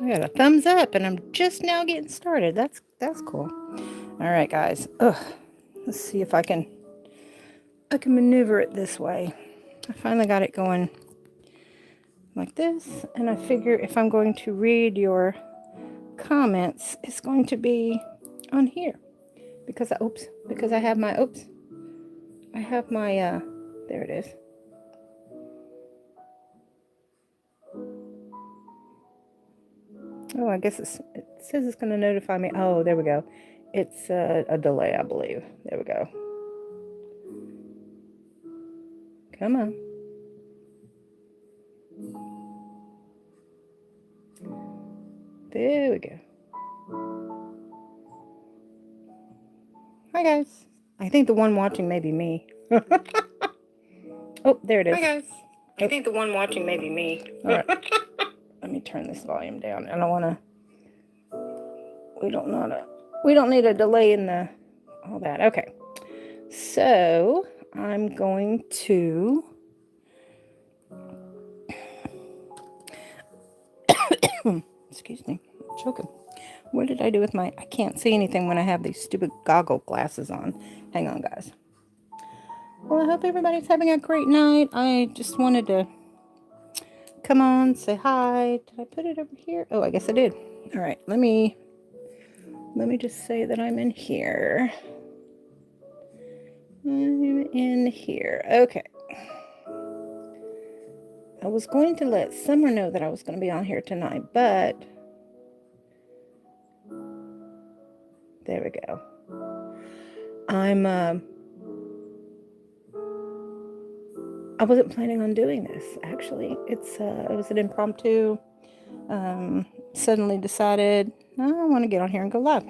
I got a thumbs up, and I'm just now getting started. That's cool. All right, guys. Ugh. Let's see if I can maneuver it this way. I finally got it going like this, and I figure if I'm going to read your comments, it's going to be on here because I have my there it is. Oh, I guess it says it's going to notify me. Oh, there we go. It's a delay, I believe. There we go. Come on. There we go. Hi, guys. I think the one watching may be me. Oh, there it is. Hi, guys. I think the one watching may be me. All right. Let me turn this volume down. I don't want to. We don't need a delay in all that. Okay. So I'm going to. Excuse me. I'm choking. What did I do with I can't see anything when I have these stupid goggle glasses on. Hang on, guys. Well, I hope everybody's having a great night. I just wanted to come on, say hi. Did I put it over here? Oh, I guess I did. All right, let me just say that I'm in here. I'm in here. Okay. I was going to let Summer know that I was going to be on here tonight, but there we go. I wasn't planning on doing this, actually. It was an impromptu. Suddenly decided I want to get on here and go live.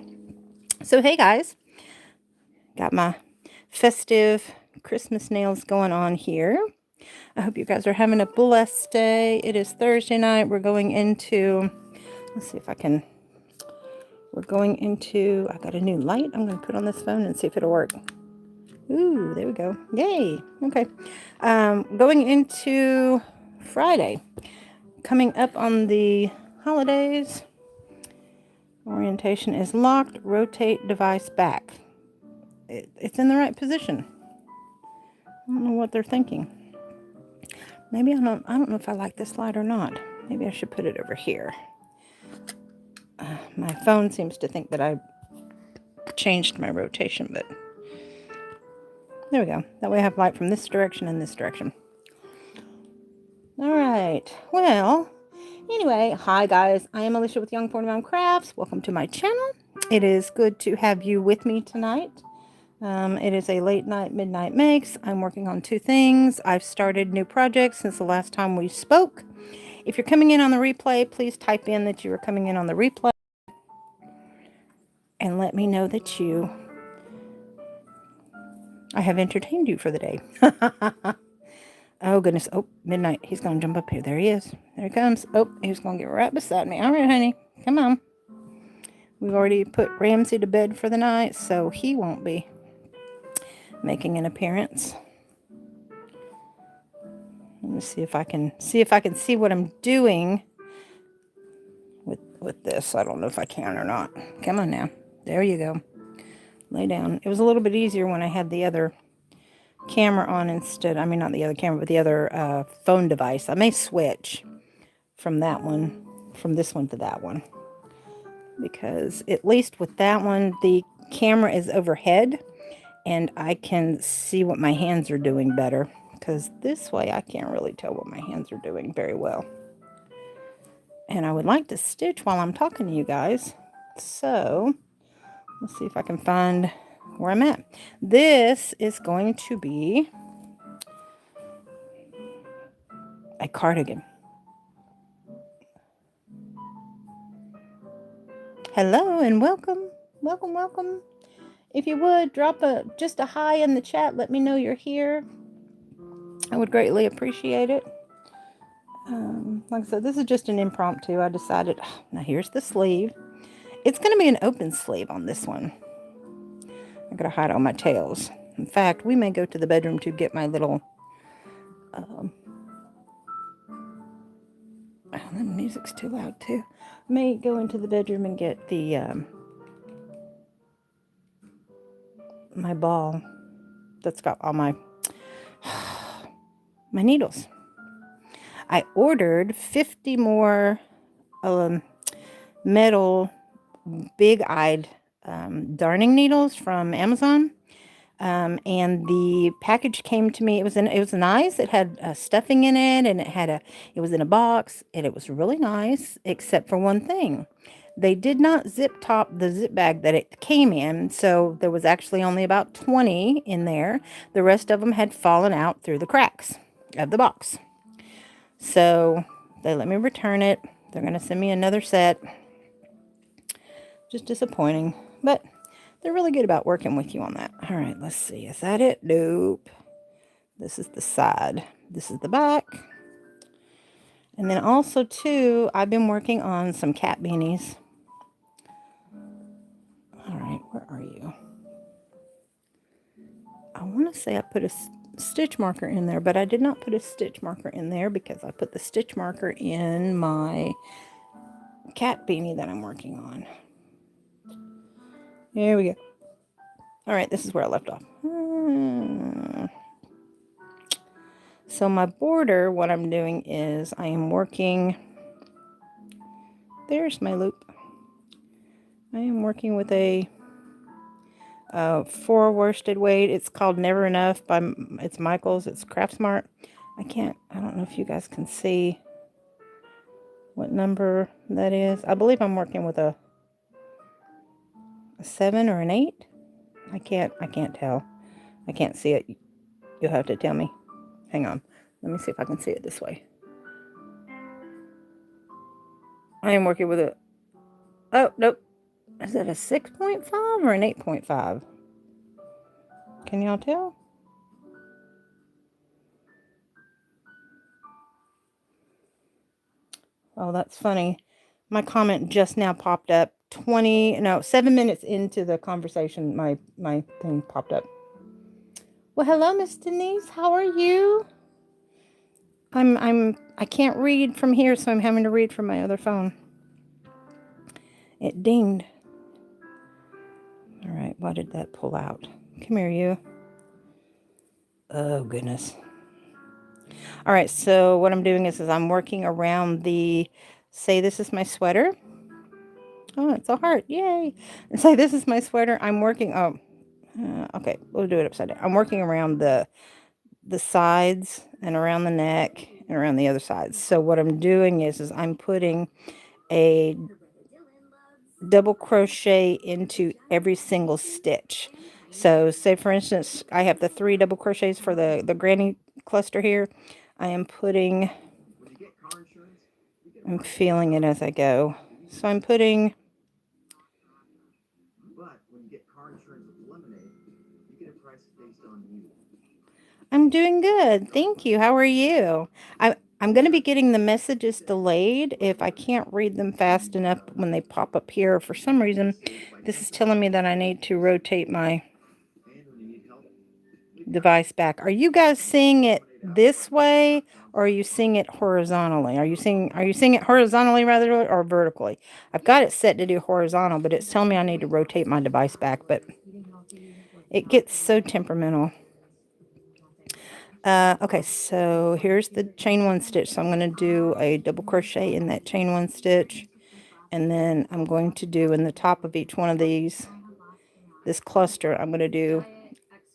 So, hey guys, got my festive Christmas nails going on here. I hope you guys are having a blessed day. It is Thursday night. We're going into, let's see if I can, I got a new light I'm going to put on this phone and see if it'll work. Ooh, there we go. Yay. Okay. Going into Friday. Coming up on the holidays. Orientation is locked. Rotate device back. It's in the right position. I don't know what they're thinking. Maybe I don't know if I like this light or not. Maybe I should put it over here. My phone seems to think that I changed my rotation, but there we go. That way I have light from this direction and this direction. All right. Well, anyway, hi guys. I am Alishia with Young 41 Crafts. Welcome to my channel. It is good to have you with me tonight. It is a late night, midnight mix. I'm working on two things. I've started new projects since the last time we spoke. If you're coming in on the replay, please type in that you are coming in on the replay and let me know that I have entertained you for the day. Oh, goodness. Oh, midnight. He's going to jump up here. There he is. There he comes. Oh, he's going to get right beside me. All right, honey. Come on. We've already put Ramsey to bed for the night, so he won't be making an appearance. Let me see if I can see what I'm doing with this. I don't know if I can or not. Come on now. There you go. Lay down. It was a little bit easier when I had the other camera on instead. I mean, not the other camera, but the other phone device. I may switch from this one to that one. Because at least with that one, the camera is overhead and I can see what my hands are doing better. Because this way I can't really tell what my hands are doing very well. And I would like to stitch while I'm talking to you guys. So, let's see if I can find where I'm at. This is going to be a cardigan. Hello and welcome. Welcome. If you would, drop just a hi in the chat. Let me know you're here. I would greatly appreciate it. Like I said, this is just an impromptu. I decided, now here's the sleeve. It's going to be an open sleeve on this one. I got to hide all my tails. In fact, we may go to the bedroom to get my little Oh, the music's too loud too. I may go into the bedroom and get the my ball that's got all my needles. I ordered 50 more metal big-eyed darning needles from Amazon. And the package came to me. It was nice. It had stuffing in it, and it was in a box, and it was really nice, except for one thing. They did not zip top the zip bag that it came in, so there was actually only about 20 in there. The rest of them had fallen out through the cracks of the box. So they let me return it. They're going to send me another set. Just disappointing, but they're really good about working with you on that. All right, let's see. Is that it? Nope. This is the side. This is the back. And then also, too, I've been working on some cat beanies. All right, where are you? I want to say I put a stitch marker in there, but I did not put a stitch marker in there because I put the stitch marker in my cat beanie that I'm working on. Here we go. All right, this is where I left off. So my border, what I'm doing is I am working, there's my loop. I am working with a 4 worsted weight. It's called Never Enough it's Michael's. It's Craft Smart. I don't know if you guys can see what number that is. I believe I'm working with a 7 or an 8. I can't tell. I can't see it. You'll have to tell me. Hang on. Let me see if I can see it this way. I am working with a, oh, nope. Is it a 6.5 or an 8.5? Can y'all tell? Oh, that's funny. My comment just now popped up. 7 minutes into the conversation, my thing popped up. Well, hello, Miss Denise. How are you? I can't read from here, so I'm having to read from my other phone. It dinged. All right, why did that pull out? Come here, you. Oh, goodness. All right, so what I'm doing is I'm working around say this is my sweater. Oh, it's a heart. Yay. And say this is my sweater. I'm working, okay, we'll do it upside down. I'm working around the sides and around the neck and around the other sides. So what I'm doing is I'm putting a double crochet into every single stitch. So say for instance, I have the 3 double crochets for the granny cluster here. I'm feeling it as I go. So I'm putting, I'm doing good. Thank you. How are you? I'm going to be getting the messages delayed if I can't read them fast enough when they pop up here. For some reason, this is telling me that I need to rotate my device back. Are you guys seeing it this way, or are you seeing it horizontally? Are you seeing it horizontally rather, or vertically? I've got it set to do horizontal, but it's telling me I need to rotate my device back, but it gets so temperamental. Okay, so here's the chain 1 stitch. So I'm going to do a double crochet in that chain 1 stitch. And then I'm going to do in the top of each one of this cluster, I'm going to do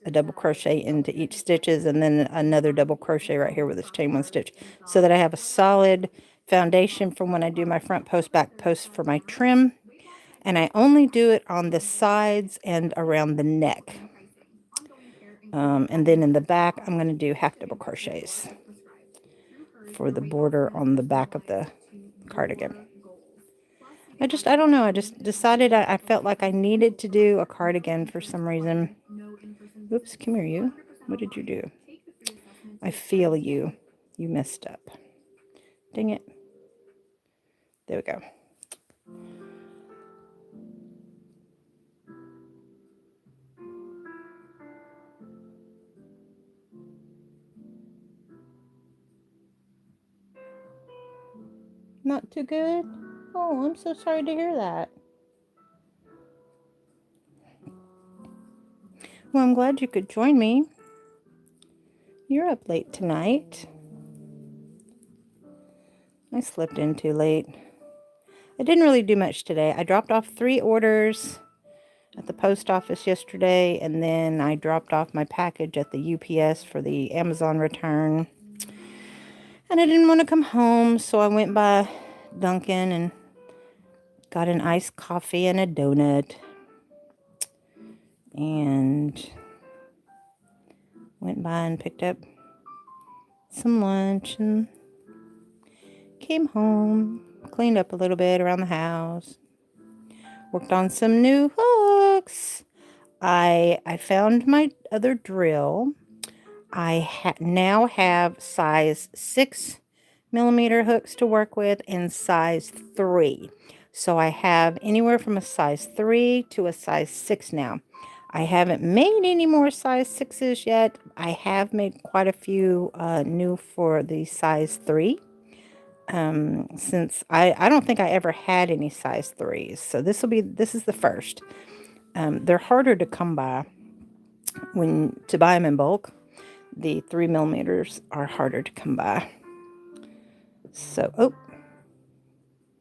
a double crochet into each stitches, and then another double crochet right here with this chain 1 stitch, so that I have a solid foundation for when I do my front post, back post for my trim. And I only do it on the sides and around the neck. And then in the back, I'm going to do half double crochets for the border on the back of the cardigan. I don't know. I just decided I felt like I needed to do a cardigan for some reason. Oops, come here, you. What did you do? I feel you. You messed up. Dang it. There we go. not too good? Oh, I'm so sorry to hear that. Well, I'm glad you could join me. You're up late tonight. I slept in too late. I didn't really do much today. I dropped off 3 orders at the post office yesterday, and then I dropped off my package at the UPS for the Amazon return. And I didn't want to come home, so I went by Dunkin' and got an iced coffee and a donut. And went by and picked up some lunch and came home. Cleaned up a little bit around the house. Worked on some new hooks. I found my other drill. I now have size 6mm hooks to work with and size 3. So I have anywhere from a size 3 to a size 6 now. I haven't made any more size 6s yet. I have made quite a few new for the size 3. Since I don't think I ever had any size 3s. So this is the first. They're harder to come by to buy them in bulk. The 3mm are harder to come by. So,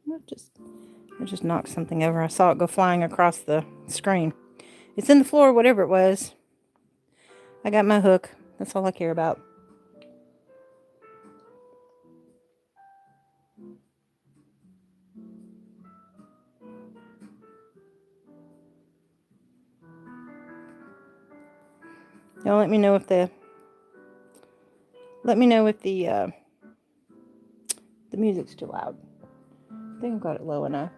I just knocked something over. I saw it go flying across the screen. It's in the floor, whatever it was. I got my hook. That's all I care about. Y'all let me know if the music's too loud. I think I've got it low enough.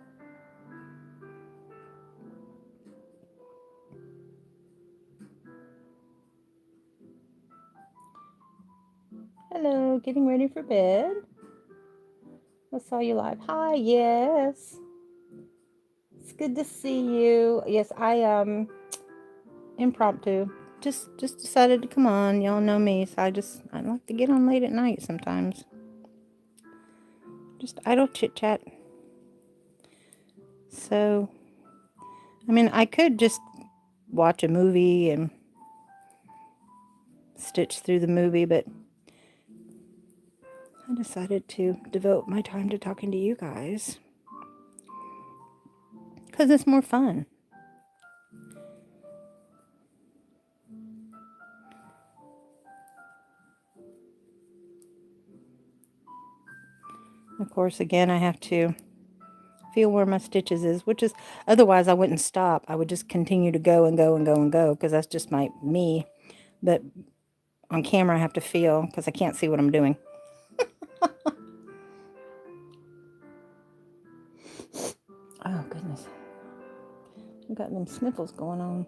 Hello, getting ready for bed. I saw you live. Hi, yes. It's good to see you. Yes, I impromptu. Just decided to come on. Y'all know me, so I like to get on late at night sometimes. Just idle chit chat. So, I mean, I could just watch a movie and stitch through the movie, but I decided to devote my time to talking to you guys because it's more fun. Of course, again, I have to feel where my stitches is, which is, otherwise I wouldn't stop. I would just continue to go and go and go and go because that's just me. But on camera, I have to feel because I can't see what I'm doing. Oh, goodness. I've got them sniffles going on.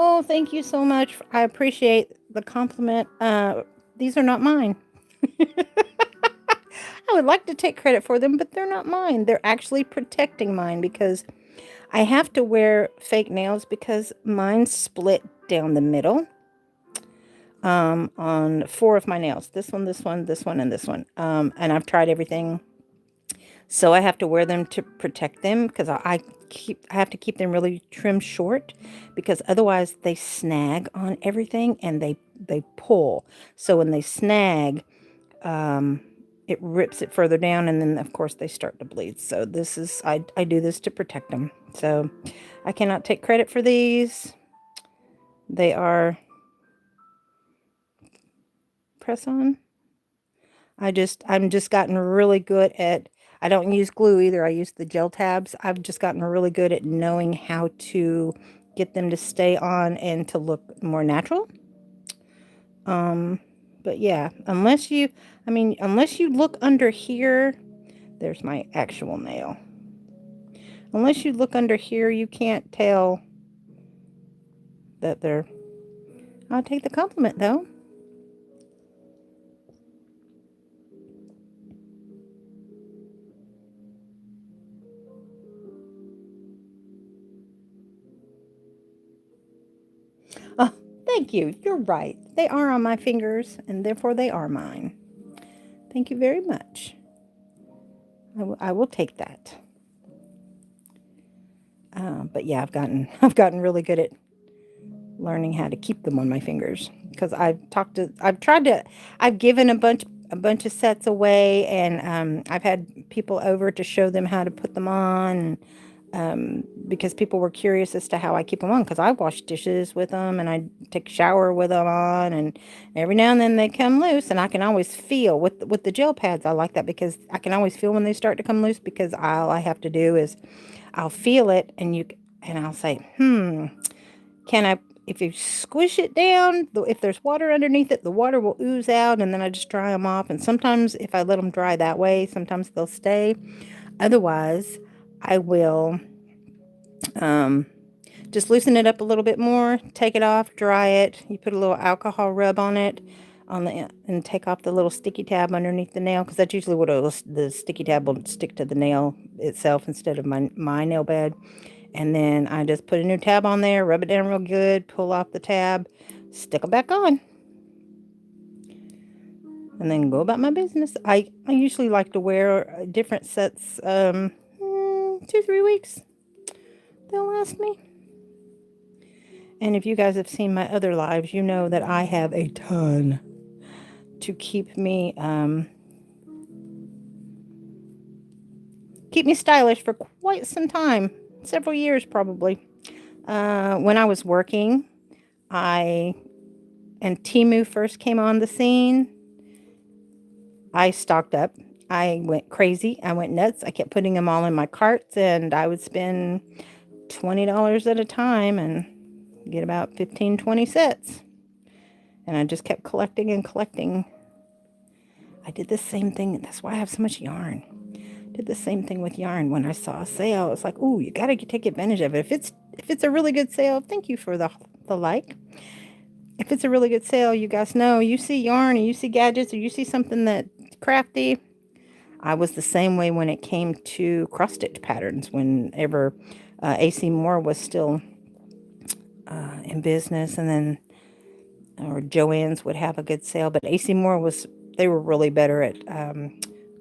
Oh, thank you so much. I appreciate the compliment. These are not mine. I would like to take credit for them, but they're not mine. They're actually protecting mine because I have to wear fake nails because mine split down the middle on 4 of my nails. This one, this one, this one, and this one. And I've tried everything. So I have to wear them to protect them because I have to keep them really trim short because otherwise they snag on everything and they pull. So when they snag, it rips it further down and then of course they start to bleed. So I do this to protect them. So I cannot take credit for these. They are press on. I'm just gotten really good at, I don't use glue either. I use the gel tabs. I've just gotten really good at knowing how to get them to stay on and to look more natural. But yeah, unless you look under here, there's my actual nail. Unless you look under here, you can't tell that they're, I'll take the compliment though. Thank you. You're right. They are on my fingers, and therefore they are mine. Thank you very much. I will take that. But yeah, I've gotten really good at learning how to keep them on my fingers because I've given a bunch of sets away, and I've had people over to show them how to put them on. Because people were curious as to how I keep them on, because I wash dishes with them and I take a shower with them on, and every now and then they come loose, and I can always feel with the gel pads. I like that because I can always feel when they start to come loose, because all I have to do is I'll feel it, and I'll say, can I, if you squish it down, if there's water underneath it, the water will ooze out, and then I just dry them off. And sometimes if I let them dry that way, sometimes they'll stay. Otherwise, I will just loosen it up a little bit more, take it off, dry it. You put a little alcohol rub on it, and take off the little sticky tab underneath the nail, because that's usually what the sticky tab will stick to the nail itself instead of my nail bed. And then I just put a new tab on there, rub it down real good, pull off the tab, stick it back on, and then go about my business. I usually like to wear different sets, 2-3 weeks. They'll last me. And if you guys have seen my other lives, you know that I have a ton to keep me stylish for quite some time, several years probably. When I was working, and Temu first came on the scene, I stocked up. I went crazy. I went nuts. I kept putting them all in my carts, and I would spend $20 at a time and get about 15-20 sets. And I just kept collecting and collecting. I did the same thing. That's why I have so much yarn. Did the same thing with yarn. When I saw a sale, it's like, ooh, you got to take advantage of it. If it's a really good sale, thank you for the like. If it's a really good sale, you guys know, you see yarn or you see gadgets or you see something that's crafty. I was the same way when it came to cross stitch patterns. Whenever AC Moore was still in business, and then or Joann's would have a good sale, but AC Moore they were really better at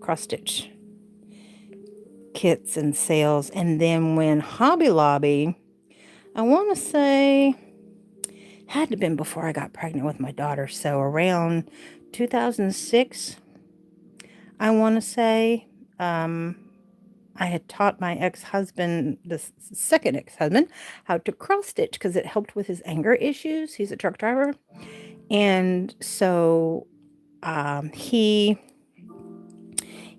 cross stitch kits and sales. And then when Hobby Lobby, I want to say, had to have been before I got pregnant with my daughter, so around 2006, I want to say, I had taught my ex-husband, the second ex-husband, how to cross stitch because it helped with his anger issues. He's a truck driver. And so he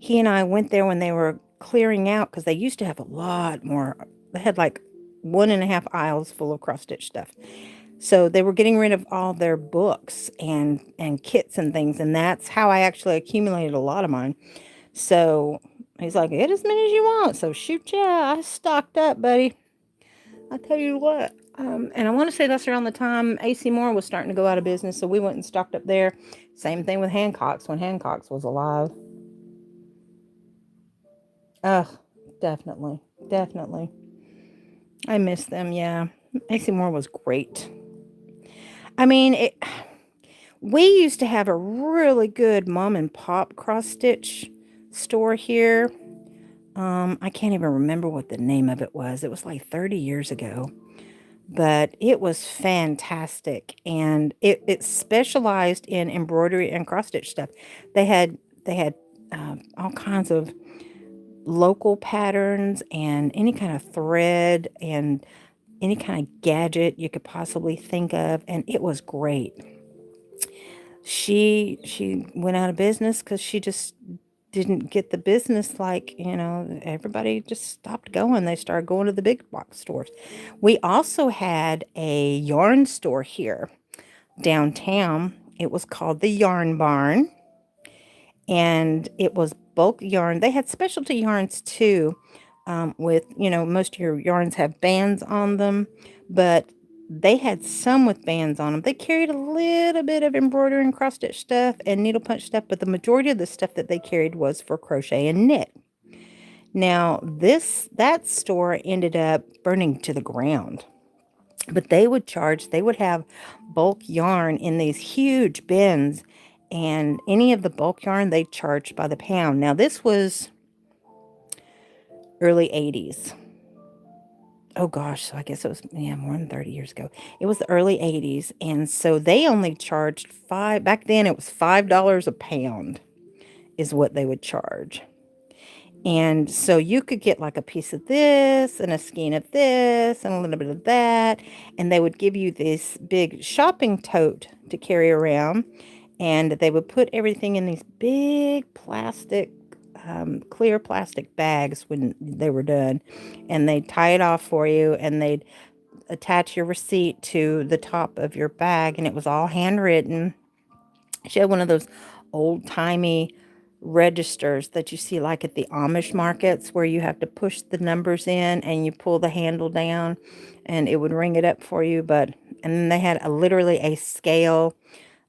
and I went there when they were clearing out, because they used to have a lot more. They had like 1.5 aisles full of cross stitch stuff. So they were getting rid of all their books and kits and things. And that's how I actually accumulated a lot of mine. So he's like, get as many as you want. So shoot, yeah, I stocked up, buddy. I tell you what. And I want to say that's around the time AC Moore was starting to go out of business. So we went and stocked up there. Same thing with Hancock's when Hancock's was alive. Definitely. Definitely. I miss them, yeah. AC Moore was great. I mean, we used to have a really good mom and pop cross stitch store here. I can't even remember what the name of it was. It was like 30 years ago, but it was fantastic. And it specialized in embroidery and cross stitch stuff. They had all kinds of local patterns and any kind of thread and any kind of gadget you could possibly think of, and it was great. She went out of business because she just didn't get the business. Like, everybody just stopped going. They started going to the big box stores. We also had a yarn store here downtown. It was called the Yarn Barn, and it was bulk yarn. They had specialty yarns too, with, most of your yarns have bands on them, but they had some with bands on them. They carried a little bit of embroidery and cross stitch stuff and needle punch stuff, but the majority of the stuff that they carried was for crochet and knit. Now, that store ended up burning to the ground. But they would have bulk yarn in these huge bins, and any of the bulk yarn they charged by the pound. Now this was early 80s. Oh gosh, so I guess it was, yeah, more than 30 years ago. It was the early 80s, and so they only charged back then it was $5 a pound is what they would charge. And so you could get like a piece of this and a skein of this and a little bit of that. And they would give you this big shopping tote to carry around. And they would put everything in these big plastic, clear plastic bags when they were done. And they'd tie it off for you, and they'd attach your receipt to the top of your bag. And it was all handwritten. She had one of those old-timey registers that you see like at the Amish markets, where you have to push the numbers in and you pull the handle down and it would ring it up for you. And then they had literally a scale,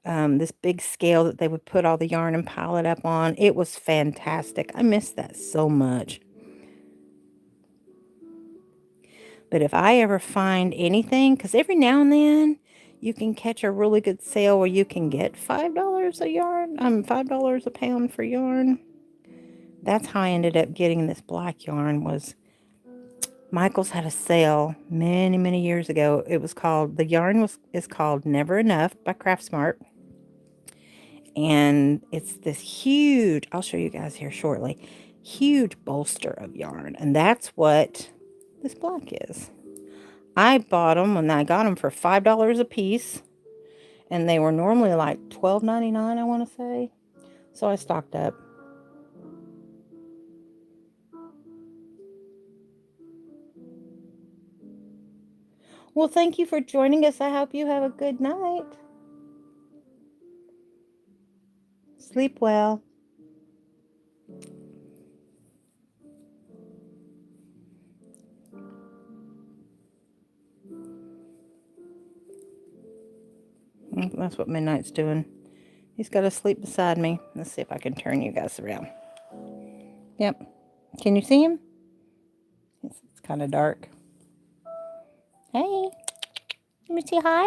this big scale that they would put all the yarn and pile it up on. It was fantastic. I miss that so much. But if I ever find anything, because every now and then you can catch a really good sale where you can get $5 a yarn, $5 a pound for yarn. That's how I ended up getting this black yarn. Was Michael's had a sale many, many years ago. It was called, is called Never Enough by Craftsmart. And it's this huge, I'll show you guys here shortly, huge bolster of yarn. And that's what this black is. I bought them and I got them for $5 a piece. And they were normally like $12.99, I want to say. So I stocked up. Well, thank you for joining us. I hope you have a good night. Sleep well. That's what Midnight's doing. He's got to sleep beside me. Let's see if I can turn you guys around. Yep. Can you see him? It's kind of dark. Hey. Let me say hi.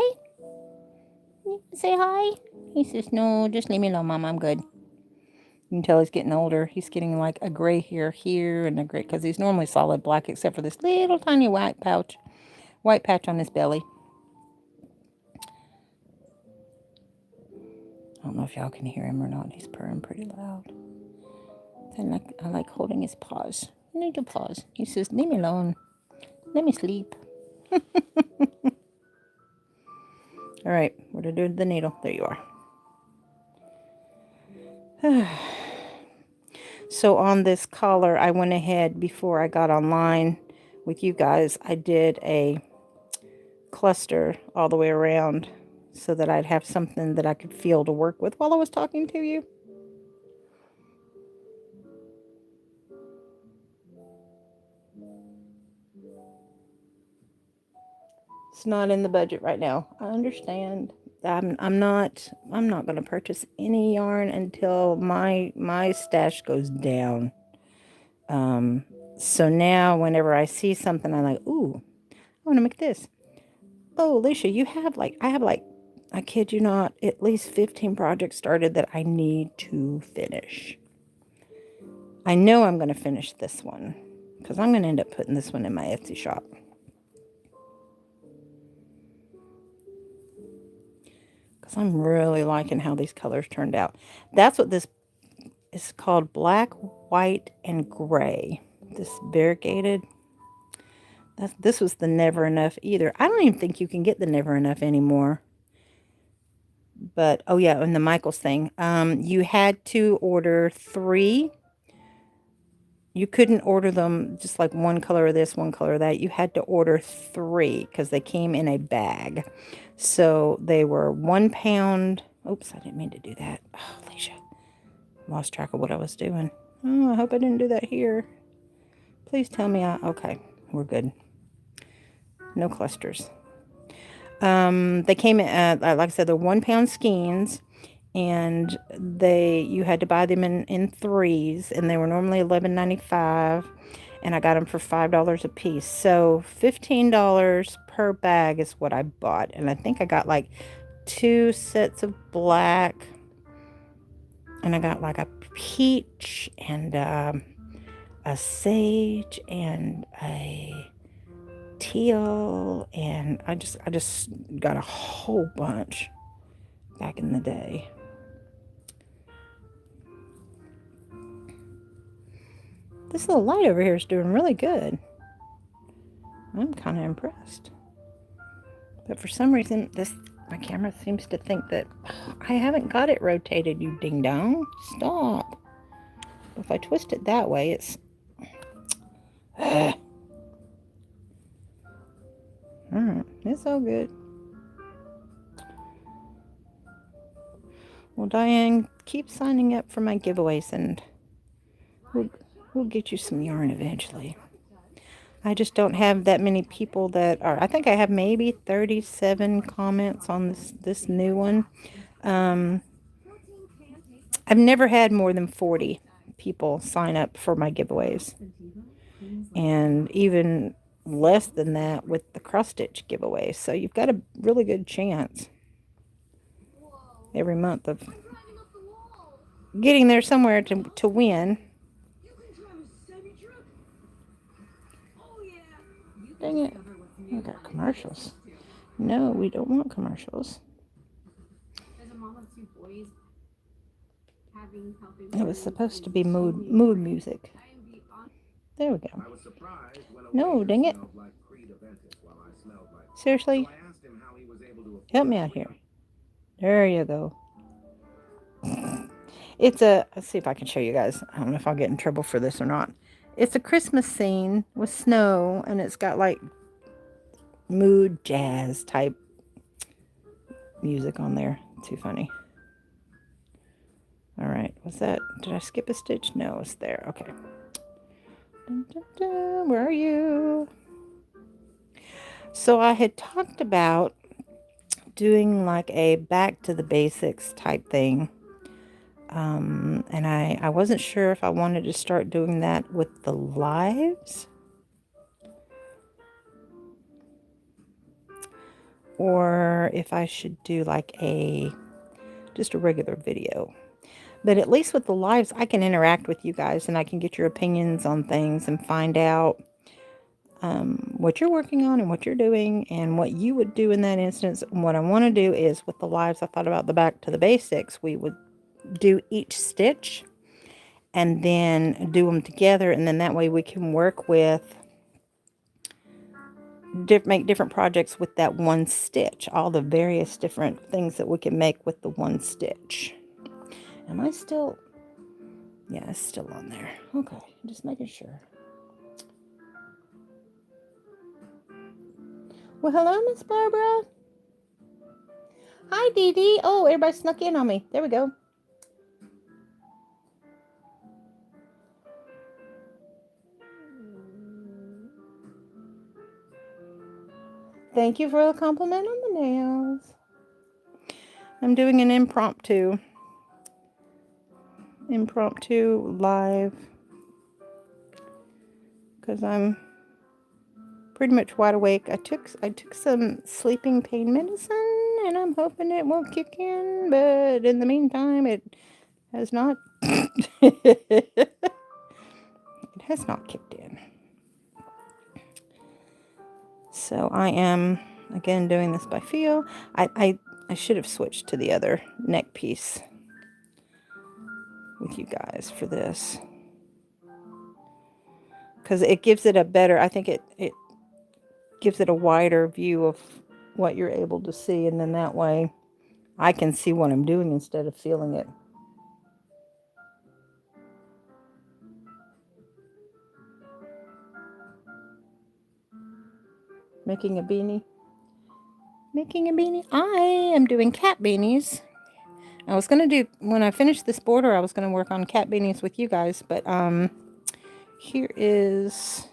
Say hi. He says, no, just leave me alone, Mom. I'm good. You can tell he's getting older. He's getting like a gray hair here and a gray, because he's normally solid black except for this little tiny white patch on his belly. I don't know if y'all can hear him or not. He's purring pretty loud. I like holding his paws. Little paws. He says, leave me alone. Let me sleep. All right, where to do the needle? There you are. So on this collar, I went ahead before I got online with you guys. I did a cluster all the way around so that I'd have something that I could feel to work with while I was talking to you. It's not in the budget right now. I understand. I'm not going to purchase any yarn until my stash goes down. So now whenever I see something, I'm like, ooh, I want to make this. Oh, Alicia, I have like, I kid you not, at least 15 projects started that I need to finish. I know I'm going to finish this one because I'm going to end up putting this one in my Etsy shop. Because I'm really liking how these colors turned out. That's what this is called, black, white, and gray. This variegated. This was the Never Enough either. I don't even think you can get the Never Enough anymore. But, oh yeah, and the Michaels thing. You had to order 3. You couldn't order them just like one color of this, one color of that. You had to order 3 because they came in a bag. So they were 1 pound. Oops, I didn't mean to do that. Oh, Alicia. Lost track of what I was doing. Oh, I hope I didn't do that here. Please tell me okay, we're good. No clusters. They came in, like I said, they're 1 pound skeins. And you had to buy them in 3s, and they were normally $11.95, and I got them for $5 a piece. So $15 per bag is what I bought. And I think I got like 2 sets of black. And I got like a peach and a sage and a teal. And I just got a whole bunch back in the day. This little light over here is doing really good. I'm kind of impressed. But for some reason, my camera seems to think that I haven't got it rotated, you ding dong. Stop. If I twist it that way, it's... Alright, it's all good. Well, Diane, keep signing up for my giveaways and we'll get you some yarn eventually. I just don't have that many people that are... I think I have maybe 37 comments on this new one. I've never had more than 40 people sign up for my giveaways. And even less than that with the cross-stitch giveaway. So you've got a really good chance every month of getting there somewhere to win. Dang it. We got commercials. No, we don't want commercials. It was supposed to be mood music. There we go. No, dang it. Seriously? Help me out here. There you go. It's let's see if I can show you guys. I don't know if I'll get in trouble for this or not. It's a Christmas scene with snow, and it's got like mood jazz type music on there. Too funny. All right, what's that? Did I skip a stitch? No, it's there. Okay. Dun, dun, dun. Where are you? So I had talked about doing like a back to the basics type thing. And I wasn't sure if I wanted to start doing that with the lives or if I should do like just a regular video. But at least with the lives, I can interact with you guys and I can get your opinions on things and find out what you're working on and what you're doing and what you would do in that instance. And what I want to do is with the lives, I thought about the back to the basics. We would do each stitch and then do them together, and then that way we can work with make different projects with that one stitch, all the various different things that we can make with the one stitch. Am I still... yeah, it's still on there. Okay, just making sure. Well, hello, Miss Barbara. Hi, Dee Dee. Oh, everybody snuck in on me. There we go. Thank you for the compliment on the nails. I'm doing an impromptu live because I'm pretty much wide awake. I took some sleeping pain medicine and I'm hoping it won't kick in, but in the meantime it has not it has not kicked in. So I am again doing this by feel. I should have switched to the other neck piece with you guys for this, because it gives it a better, I think it gives it a wider view of what you're able to see, and then that way I can see what I'm doing instead of feeling it. Making a beanie. I am doing cat beanies. I was going to do, when I finish this border, I was going to work on cat beanies with you guys, but here is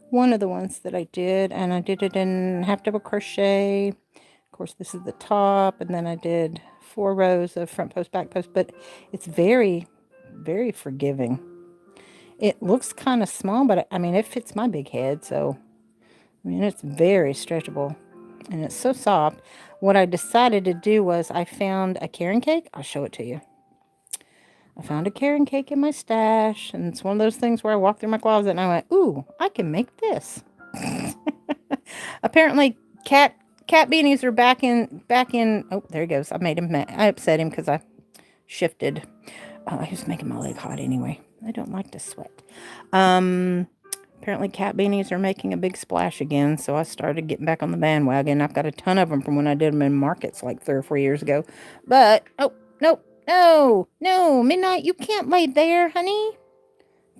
one of the ones that I did, and I did it in half double crochet. Of course, this is the top, and then I did 4 rows of front post, back post, but it's very, very forgiving. It looks kind of small, but I mean, it fits my big head, so I mean, it's very stretchable and it's so soft. What I decided to do was I found a carrot cake. I'll show it to you. I found a carrot cake in my stash, and it's one of those things where I walked through my closet and I went, ooh, I can make this. Apparently, cat beanies are back in. Oh, there he goes. I made him mad. I upset him because I shifted. He was making my leg hot anyway. I don't like to sweat. Apparently cat beanies are making a big splash again, so I started getting back on the bandwagon. I've got a ton of them from when I did them in markets like 3 or 4 years ago. But, oh, nope, no, Midnight, you can't lay there, honey.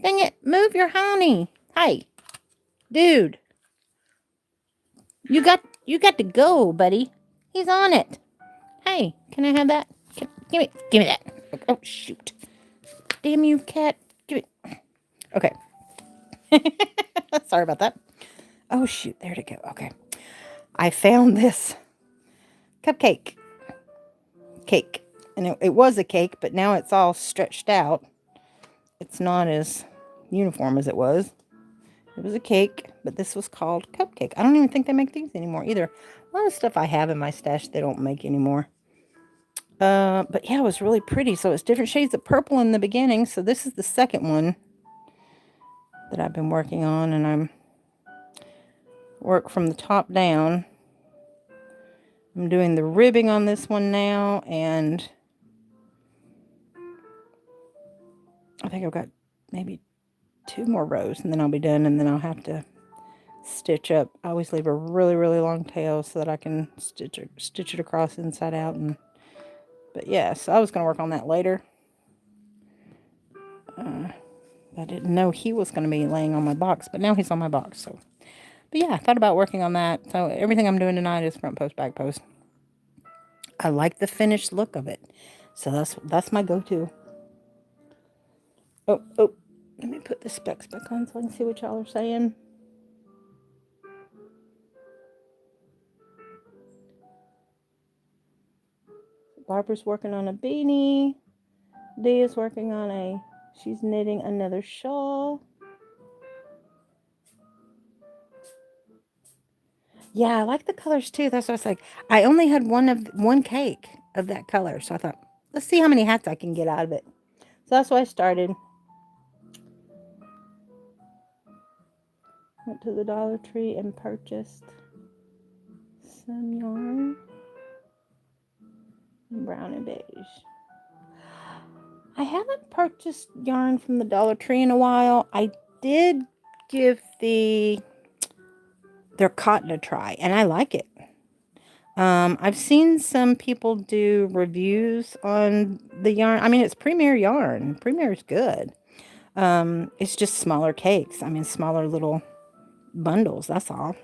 Dang it, move your honey. Hey, dude, you got to go, buddy. He's on it. Hey, can I have that? Give me that. Oh, shoot. Damn you, cat. Give it. Okay. Sorry about that. Oh, shoot. There to go. Okay. I found this cupcake. Cake. And it was a cake, but now it's all stretched out. It's not as uniform as it was. It was a cake, but this was called cupcake. I don't even think they make these anymore either. A lot of stuff I have in my stash they don't make anymore. But yeah, it was really pretty. So it's different shades of purple in the beginning. So this is the second one that I've been working on, and I'm work from the top down. I'm doing the ribbing on this one now, and I think I've got maybe 2 more rows, and then I'll be done, and then I'll have to stitch up. I always leave a really, really long tail so that I can stitch it across inside out. But yeah, so I was going to work on that later. I didn't know he was going to be laying on my box, but now he's on my box. So, but yeah, I thought about working on that. So everything I'm doing tonight is front post, back post. I like the finished look of it, so that's my go-to. Oh, let me put the specs back on so I can see what y'all are saying. Barbara's working on a beanie. Dee is working on she's knitting another shawl. Yeah, I like the colors too. That's what I was like. I only had one cake of that color, so I thought, let's see how many hats I can get out of it. So that's why I started. Went to the Dollar Tree and purchased some yarn. Brown and beige. I haven't purchased yarn from the Dollar Tree in a while. I did give their cotton a try, and I like it. I've seen some people do reviews on the yarn. I mean, it's Premier yarn. Premier is good. It's just smaller cakes. I mean, smaller little bundles. That's all.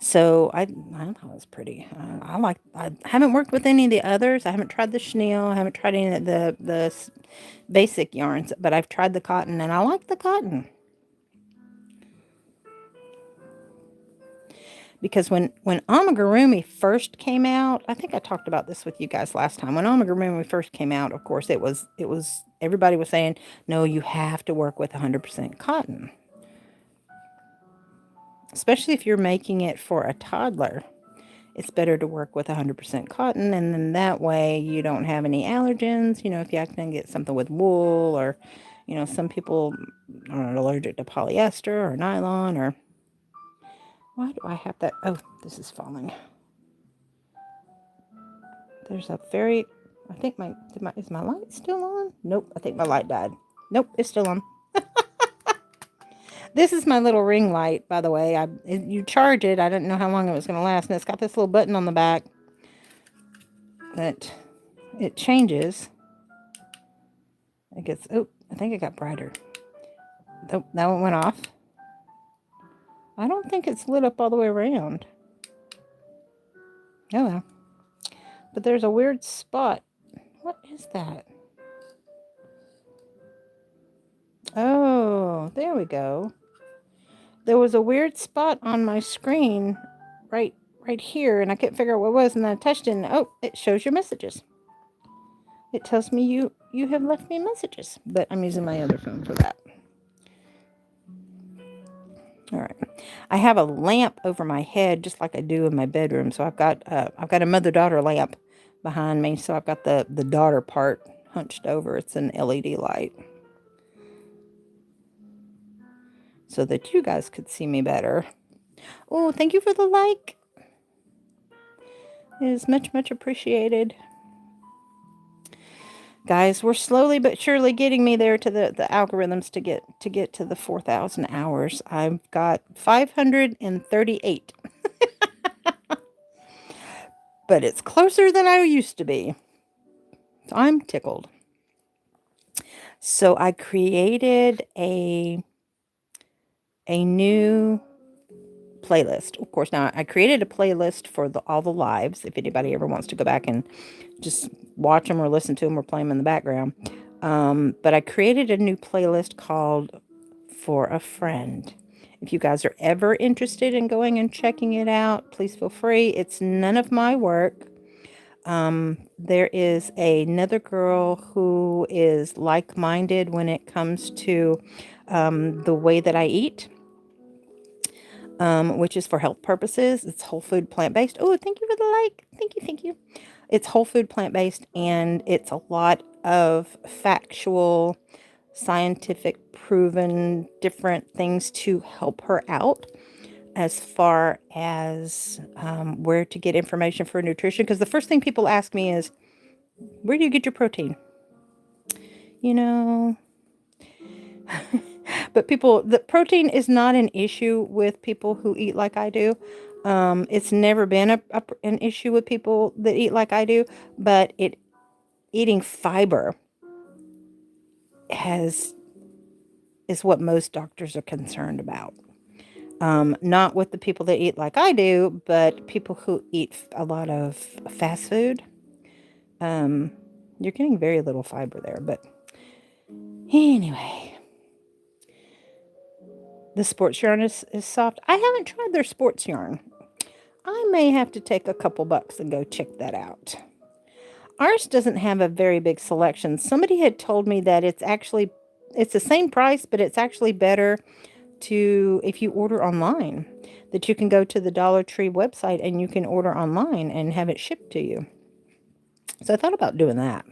So I thought it was pretty. I haven't worked with any of the others. I haven't tried the chenille. I haven't tried any of the basic yarns, but I've tried the cotton, and I like the cotton. Because when amigurumi first came out, I think I talked about this with you guys last time. When amigurumi first came out, of course, it was everybody was saying, no, you have to work with 100% cotton. Especially if you're making it for a toddler. It's better to work with 100% cotton, and then that way you don't have any allergens. You know, if you accidentally get something with wool, or, you know, some people are allergic to polyester or nylon, or... Why do I have that? Oh, this is falling. There's a very... I think is my light still on? Nope, I think my light died. Nope, it's still on. This is my little ring light, by the way. You charge it. I didn't know how long it was going to last. And it's got this little button on the back that it changes. It gets... Oh, I think it got brighter. Oh, that one went off. I don't think it's lit up all the way around. Oh well. But there's a weird spot. What is that? Oh, there we go. There was a weird spot on my screen right here, and I couldn't figure out what it was, and then I touched it, and oh, it shows your messages. It tells me you have left me messages, but I'm using my other phone for that. All right. I have a lamp over my head, just like I do in my bedroom. So I've got a mother-daughter lamp behind me. So I've got the daughter part hunched over. It's an LED light, so that you guys could see me better. Oh, thank you for the like. It is much, much appreciated. Guys, we're slowly but surely getting me there to the algorithms to get to the 4,000 hours. I've got 538. But it's closer than I used to be. So I'm tickled. So I created a new playlist. Of course, now I created a playlist for all the lives. If anybody ever wants to go back and just watch them or listen to them or play them in the background. But I created a new playlist called For a Friend. If you guys are ever interested in going and checking it out, please feel free. It's none of my work. There is another girl who is like-minded when it comes to the way that I eat, which is for health purposes. It's whole food plant-based. Oh, thank you for the like. Thank you, thank you. It's whole food plant-based, and it's a lot of factual, scientific, proven different things to help her out as far as where to get information for nutrition. Because the first thing people ask me is, where do you get your protein? You know, but the protein is not an issue with people who eat like I do. It's never been an issue with people that eat like I do, but eating fiber is what most doctors are concerned about. Not with the people that eat like I do, but people who eat a lot of fast food. You're getting very little fiber there, but anyway, the sports yarn is soft. I haven't tried their sports yarn. I may have to take a couple bucks and go check that out. Ours doesn't have a very big selection. Somebody had told me that it's the same price, but it's actually better if you order online, that you can go to the Dollar Tree website and you can order online and have it shipped to you. So I thought about doing that.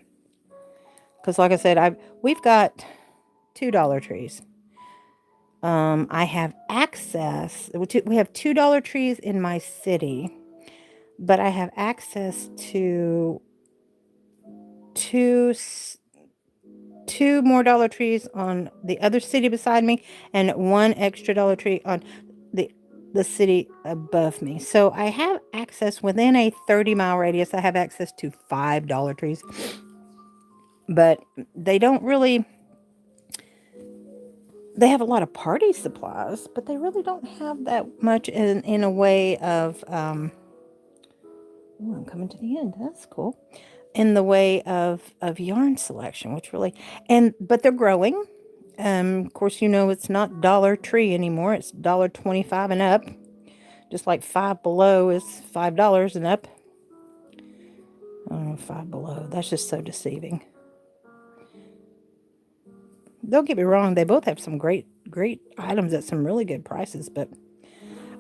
Because like I said, we've got 2 Dollar Trees. I have access. We have 2 Dollar Trees in my city, but I have access to two more Dollar Trees on the other city beside me, and 1 extra Dollar Tree on the city above me. So I have access within a 30-mile radius. I have access to 5 Dollar Trees, but they don't really. They have a lot of party supplies, but they really don't have that much in a way of. I'm coming to the end. That's cool. In the way of yarn selection, which really, but they're growing. Of course, it's not Dollar Tree anymore. It's $1.25 and up. Just like Five Below is $5 and up. I don't know, Five Below. That's just so deceiving. Don't get me wrong. They both have some great items at some really good prices, but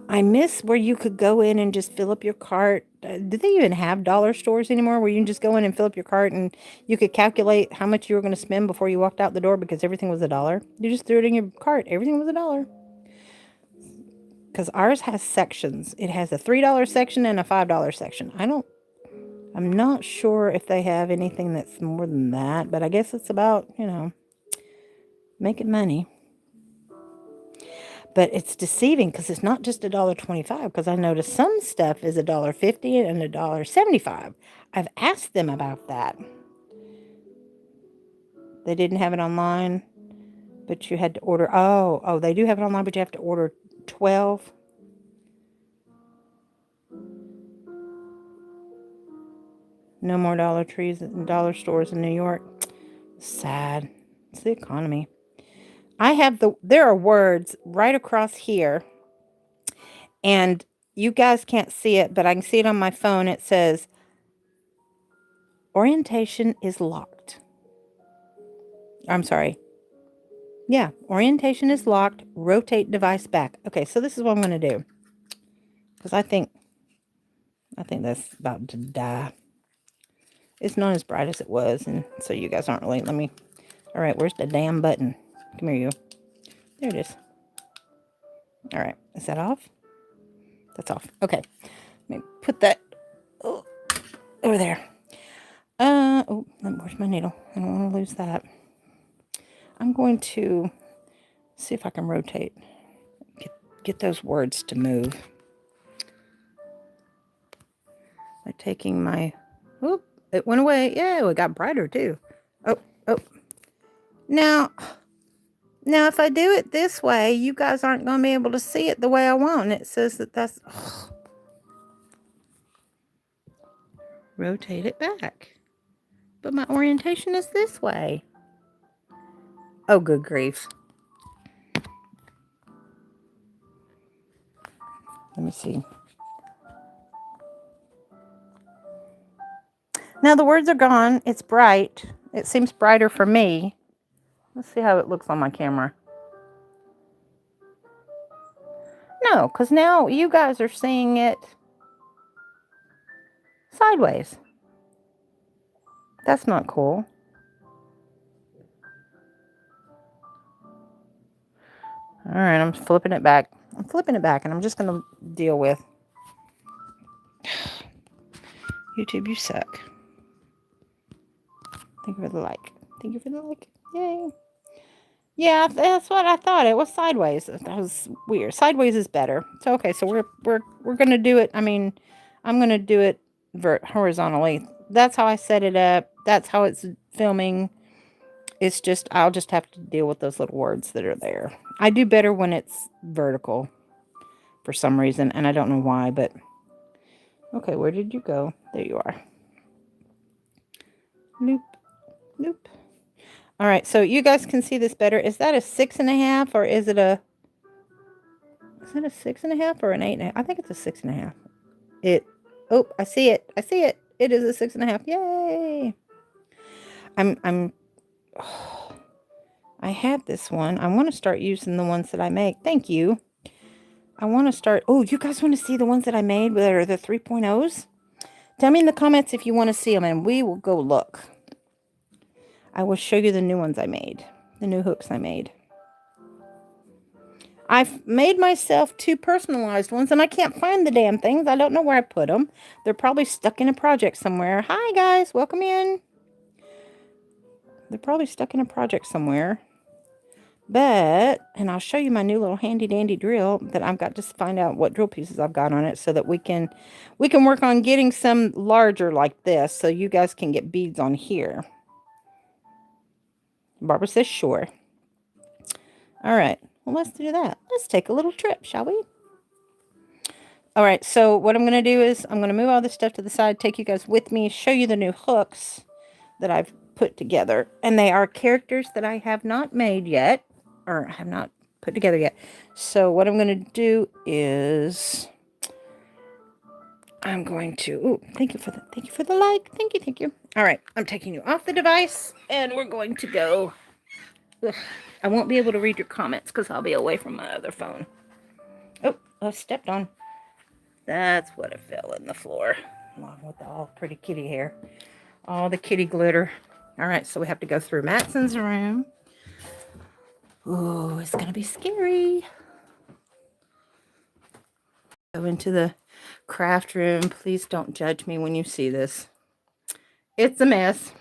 I miss where you could go in and just fill up your cart. Do they even have dollar stores anymore where you can just go in and fill up your cart and you could calculate how much you were going to spend before you walked out the door because everything was $1? You just threw it in your cart. Everything was $1. Because ours has sections. It has a $3 section and a $5 section. I'm not sure if they have anything that's more than that, but I guess it's about, making money. But it's deceiving because it's not just $1.25, because I noticed some stuff is $1.50 and $1.75. I've asked them about that. They didn't have it online, but you had to order. Oh, they do have it online, but you have to order 12. No more Dollar Trees and dollar stores in New York. Sad. It's the economy. There are words right across here, and you guys can't see it, but I can see it on my phone. It says, orientation is locked. I'm sorry. Yeah, orientation is locked. Rotate device back. Okay, so this is what I'm going to do. Because I think that's about to die. It's not as bright as it was, and so you guys aren't really, all right, where's the damn button? Come here, you. There it is. All right, is that off? That's off. Okay, let me put that over there. Oh, where's my needle? I don't want to lose that. I'm going to see if I can rotate. Get those words to move. By taking my, oop, it went away. Yeah, it got brighter too. Oh. Now, if I do it this way, you guys aren't going to be able to see it the way I want. It says that's, rotate it back. But my orientation is this way. Oh, good grief. Let me see. Now the words are gone. It's bright. It seems brighter for me. Let's see how it looks on my camera. No, because now you guys are seeing it sideways. That's not cool. All right, I'm flipping it back. And I'm just going to deal with YouTube, you suck. Thank you for the like. Yay. Yeah, that's what I thought. It was sideways. That was weird. Sideways is better. So okay, so we're gonna do it. I mean, I'm gonna do it horizontally. That's how I set it up. That's how it's filming. It's just I'll just have to deal with those little words that are there. I do better when it's vertical for some reason, and I don't know why, but okay, where did you go? There you are. Nope. All right, so you guys can see this better. Is that a 6.5 or is it a 6.5 or an 8.5? I think it's a 6.5. Oh, I see it. It is a 6.5. Yay. I have this one. I want to start using the ones that I make. Thank you. I want to start. Oh, you guys want to see the ones that I made that are the 3.0s? Tell me in the comments if you want to see them and we will go look. I will show you the new ones I made. The new hooks I made. I've made myself 2 personalized ones and I can't find the damn things. I don't know where I put them. They're probably stuck in a project somewhere. Hi guys, welcome in. They're probably stuck in a project somewhere. But, and I'll show you my new little handy dandy drill that I've got to find out what drill pieces I've got on it so that we can work on getting some larger like this so you guys can get beads on here. Barbara says sure. All right. Well, let's do that. Let's take a little trip, shall we? All right. So what I'm going to do is I'm going to move all this stuff to the side, take you guys with me, show you the new hooks that I've put together. And they are characters that I have not made yet, or have not put together yet. So what I'm going to do is I'm going to, ooh, thank you for the like. Thank you. All right. I'm taking you off the device and we're going to go. Ugh, I won't be able to read your comments because I'll be away from my other phone. Oh, I stepped on. That's what it fell in the floor. Along with all pretty kitty hair. All the kitty glitter. All right, so we have to go through Matson's room. Ooh, it's going to be scary. Go into the craft room. Please don't judge me when you see this. It's a mess.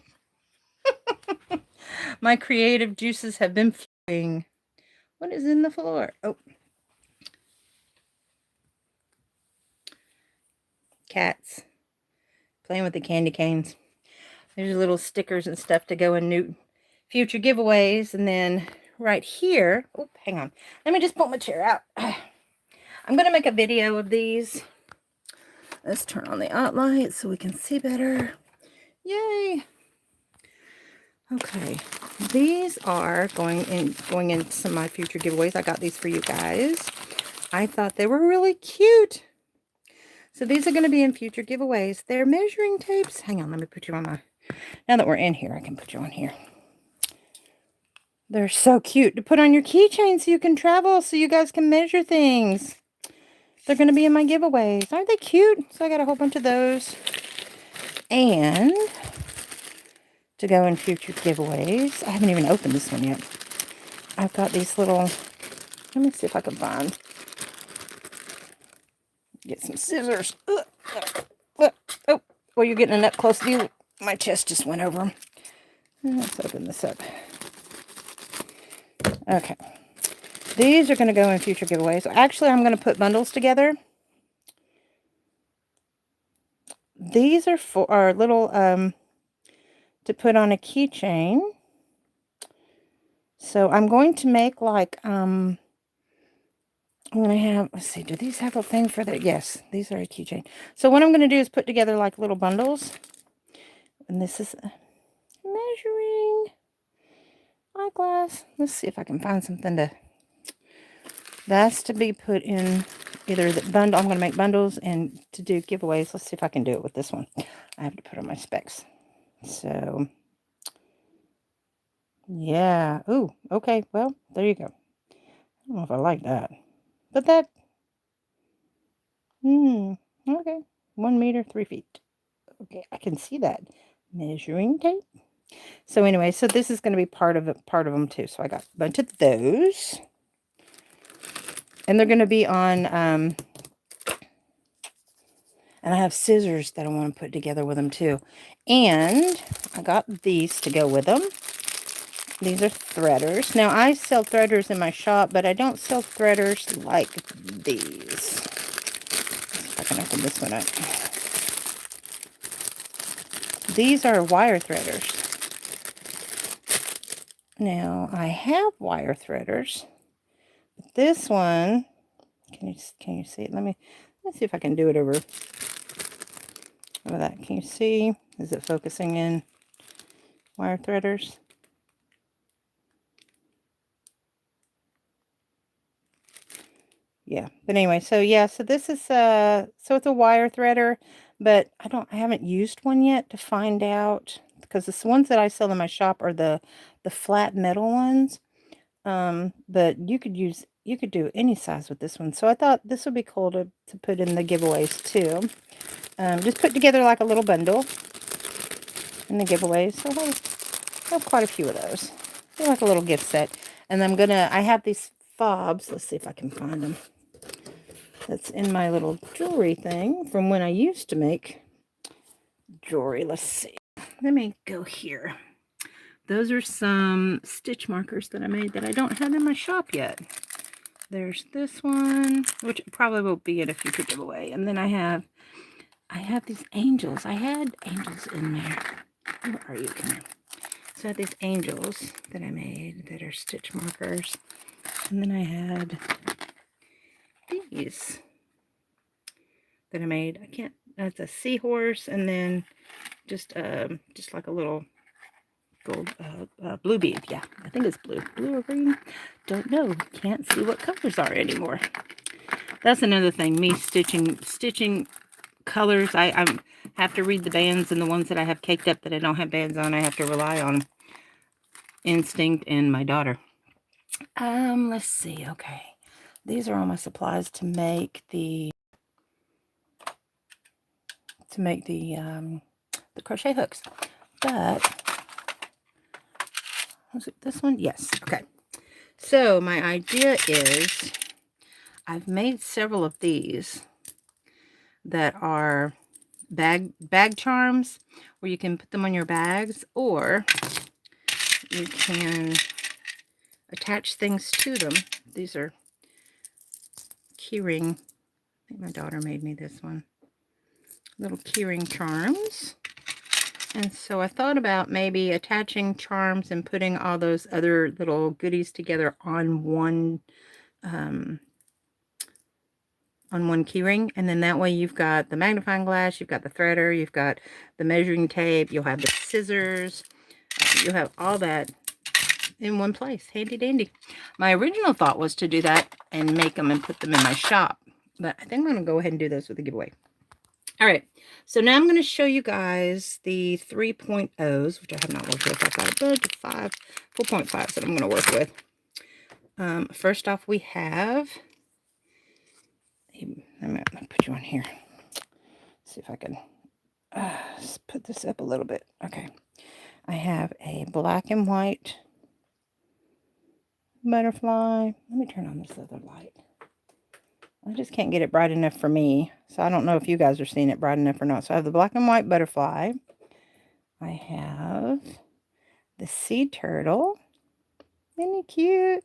My creative juices have been flowing. What is in the floor? Oh. Cats. Playing with the candy canes. There's little stickers and stuff to go in new future giveaways. And then right here. Oh, hang on. Let me just pull my chair out. I'm going to make a video of these. Let's turn on the outlight so we can see better. Yay. Okay. These are going into some of my future giveaways. I got these for you guys. I thought they were really cute. So these are going to be in future giveaways. They're measuring tapes. Hang on, let me put you on my... Now that we're in here, I can put you on here. They're so cute to put on your keychain so you can travel, so you guys can measure things. They're going to be in my giveaways. Aren't they cute? So I got a whole bunch of those. And to go in future giveaways, I haven't even opened this one yet. I've got these little, let me see if I can find, get some scissors. Oh, well, you're getting an up close view. My chest just went over them. Let's open this up. Okay. These are going to go in future giveaways. Actually, I'm going to put bundles together. These are for our little, to put on a keychain. So I'm going to make like, I'm going to have, let's see, do these have a thing for that? Yes, these are a keychain. So what I'm going to do is put together like little bundles. And this is measuring eyeglass. Let's see if I can find something to, that's to be put in either the bundle. I'm going to make bundles and to do giveaways. Let's see if I can do it with this one. I have to put on my specs. So, yeah. Ooh, okay. Well, there you go. I don't know if I like that. But that, okay. 1 meter, 3 feet. Okay, I can see that. Measuring tape. So anyway, so this is going to be part of them too. So I got a bunch of those. And they're going to be on, and I have scissors that I want to put together with them too. And I got these to go with them. These are threaders. Now, I sell threaders in my shop, but I don't sell threaders like these. If I can open this one up. These are wire threaders. Now, I have wire threaders. This one, can you see it? Let's see if I can do it over that. Can you see? Is it focusing in wire threaders? Yeah, but anyway, so yeah, so this is so it's a wire threader, but I haven't used one yet to find out, because the ones that I sell in my shop are the flat metal ones. But you could do any size with this one. So I thought this would be cool to put in the giveaways too. Just put together like a little bundle in the giveaways. So I have quite a few of those. They're like a little gift set. And I have these fobs. Let's see if I can find them. That's in my little jewelry thing from when I used to make jewelry. Let's see. Let me go here. Those are some stitch markers that I made that I don't have in my shop yet. There's this one, which probably will be in a future giveaway. And then I have these angels. I had angels in there. Where are you? Come here. So I had these angels that I made that are stitch markers. And then I had these that I made. That's a seahorse, and then just like a little gold blue bead. Yeah, I think it's blue or green, don't know, can't see what colors are anymore. That's another thing, me stitching colors. I have to read the bands, and the ones that I have caked up that I don't have bands on, I have to rely on instinct and my daughter. Let's see. Okay, these are all my supplies to make the crochet hooks. But was it this one? Yes. Okay. So my idea is, I've made several of these that are bag charms, where you can put them on your bags, or you can attach things to them. These are keyring. I think my daughter made me this one. Little keyring charms. And so I thought about maybe attaching charms and putting all those other little goodies together on one keyring. And then that way you've got the magnifying glass, you've got the threader, you've got the measuring tape, you'll have the scissors, you'll have all that in one place. Handy dandy. My original thought was to do that and make them and put them in my shop. But I think I'm going to go ahead and do those with a giveaway. All right, so now I'm going to show you guys the 3.0s, which I have not worked with. I've got a bunch of 4.5s that I'm going to work with. First off, we have, I'm going to put you on here. See if I can put this up a little bit. Okay, I have a black and white butterfly. Let me turn on this other light. I just can't get it bright enough for me. So I don't know if you guys are seeing it bright enough or not. So I have the black and white butterfly. I have the sea turtle. Isn't he cute?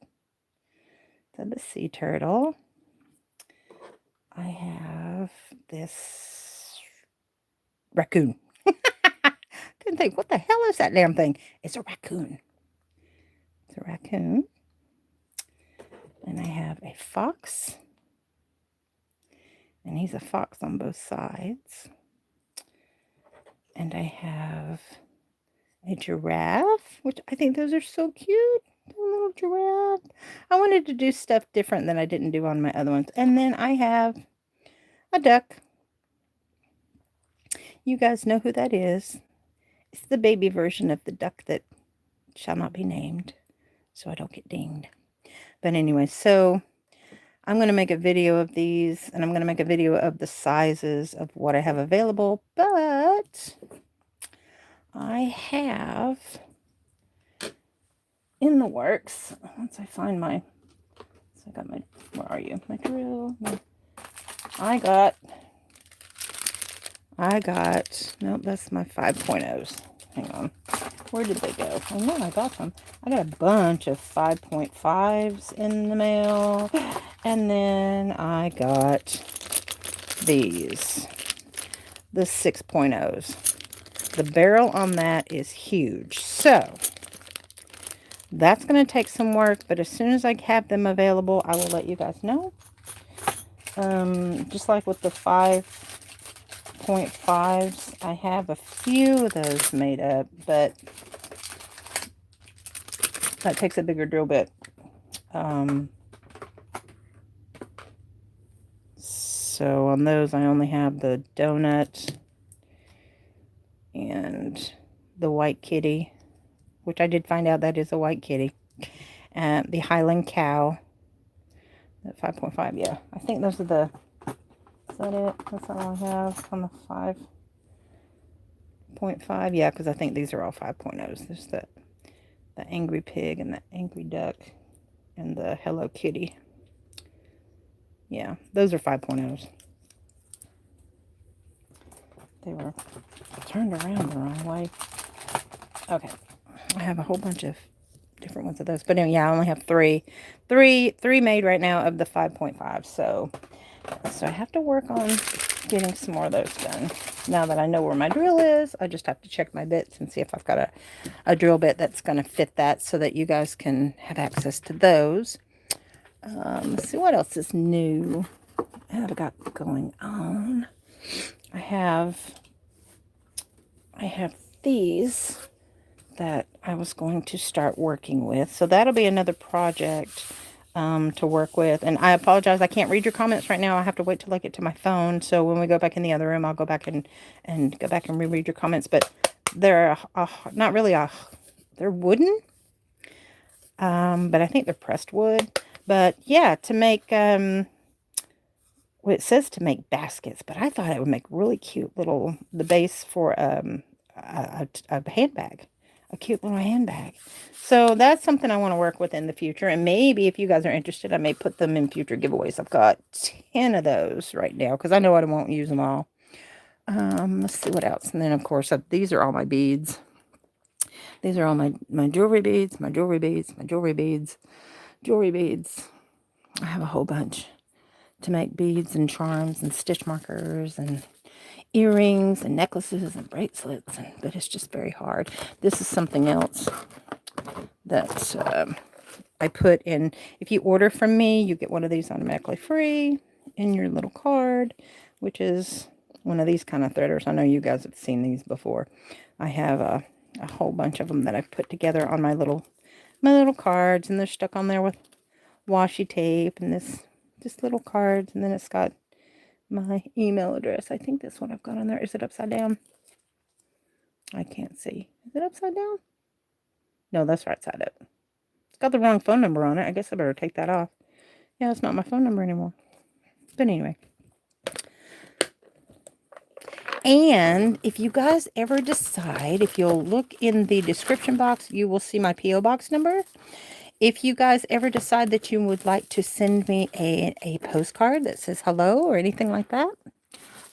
So the sea turtle. I have this raccoon. Couldn't think, what the hell is that damn thing? It's a raccoon. It's a raccoon. And I have a fox. And he's a fox on both sides. And I have a giraffe, which I think those are so cute. A little giraffe. I wanted to do stuff different than I didn't do on my other ones. And then I have a duck. You guys know who that is. It's the baby version of the duck that shall not be named, so I don't get dinged. But anyway, so I'm going to make a video of these, and I'm going to make a video of the sizes of what I have available, but I have in the works, once I find my, so I got my, where are you? My drill. I got, nope, that's my 5.0s. Hang on. Where did they go? I know I got them. I got a bunch of 5.5s in the mail. And then I got these, the 6.0s. The barrel on that is huge. So that's going to take some work, but as soon as I have them available, I will let you guys know. Just like with the 5.5s, I have a few of those made up, but that takes a bigger drill bit. So on those, I only have the donut and the white kitty, which I did find out that is a white kitty, and the Highland cow. At 5.5, yeah. I think those are the, is that it? That's all I have on the 5.5. Yeah, because I think these are all 5.0s. There's the angry pig and the angry duck and the Hello Kitty. Yeah, those are 5.0s. They were turned around the wrong way. Okay, I have a whole bunch of different ones of those, but anyway, yeah, I only have three made right now of the 5.5. So I have to work on getting some more of those done. Now that I know where my drill is, I just have to check my bits and see if I've got a drill bit that's going to fit that, so that you guys can have access to those. Let's see what else is new. What have I got going on? I have these that I was going to start working with. So that'll be another project to work with. And I apologize, I can't read your comments right now. I have to wait till I get to my phone. So when we go back in the other room, I'll go back and reread your comments. But they're not really they're wooden. But I think they're pressed wood. But yeah, to make well, it says to make baskets, but I thought it would make really cute little, the base for a handbag, a cute little handbag. So that's something I want to work with in the future. And maybe if you guys are interested, I may put them in future giveaways. I've got 10 of those right now because I know I won't use them all. Let's see what else. And then of course, these are all my beads. These are all my jewelry beads, my jewelry beads, my jewelry beads, jewelry beads. I have a whole bunch to make beads and charms and stitch markers and earrings and necklaces and bracelets, but it's just very hard. This is something else that I put in. If you order from me, you get one of these automatically free in your little card, which is one of these kind of threaders. I know you guys have seen these before. I have a whole bunch of them that I've put together on my little cards, and they're stuck on there with washi tape, and this just little cards, and then it's got my email address. I think this one I've got on there. Is it upside down? I can't see. Is it upside down? No, that's right side up. It's got the wrong phone number on it. I guess I better take that off. Yeah, it's not my phone number anymore. But anyway. And if you guys ever decide, if you'll look in the description box, you will see my P.O. box number. If you guys ever decide that you would like to send me a postcard that says hello or anything like that,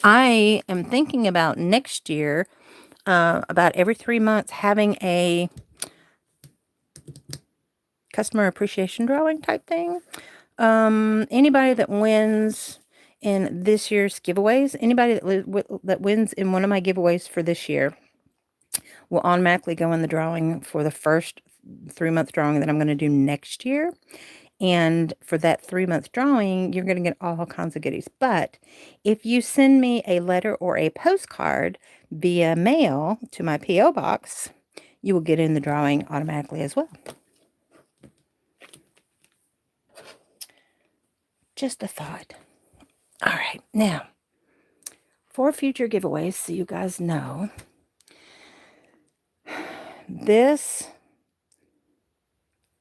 I am thinking about next year, about every 3 months, having a customer appreciation drawing type thing. Anybody that wins in this year's giveaways, anybody that wins in one of my giveaways for this year will automatically go in the drawing for the first 3-month drawing that I'm going to do next year. And for that 3-month drawing, you're going to get all kinds of goodies. But if you send me a letter or a postcard via mail to my P.O. box, you will get in the drawing automatically as well. Just a thought. All right. Now, for future giveaways, so you guys know,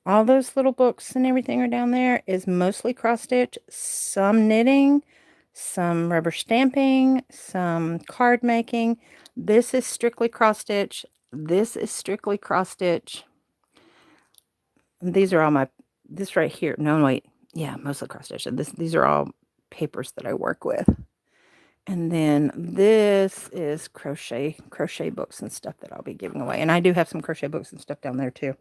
all those little books and everything are down there is mostly cross stitch, some knitting, some rubber stamping, some card making. This is strictly cross stitch. This is strictly cross stitch. These are all this right here. No, wait. Yeah, mostly cross stitch. These are all papers that I work with. And then this is crochet books and stuff that I'll be giving away. And I do have some crochet books and stuff down there too.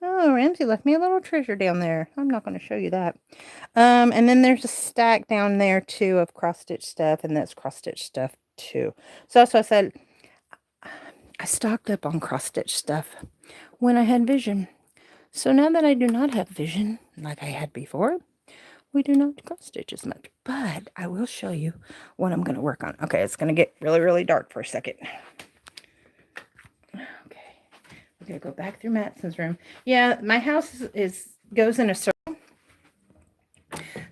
Oh, Ramsey left me a little treasure down there. I'm not going to show you that. And then there's a stack down there too of cross stitch stuff, and that's cross stitch stuff too. So that's why I said I stocked up on cross stitch stuff when I had vision. So now that I do not have vision like I had before, we do not cross stitch as much, but I will show you what I'm going to work on. Okay, it's going to get really, really dark for a second. Okay, we're going to go back through Matson's room. Yeah, my house goes in a circle.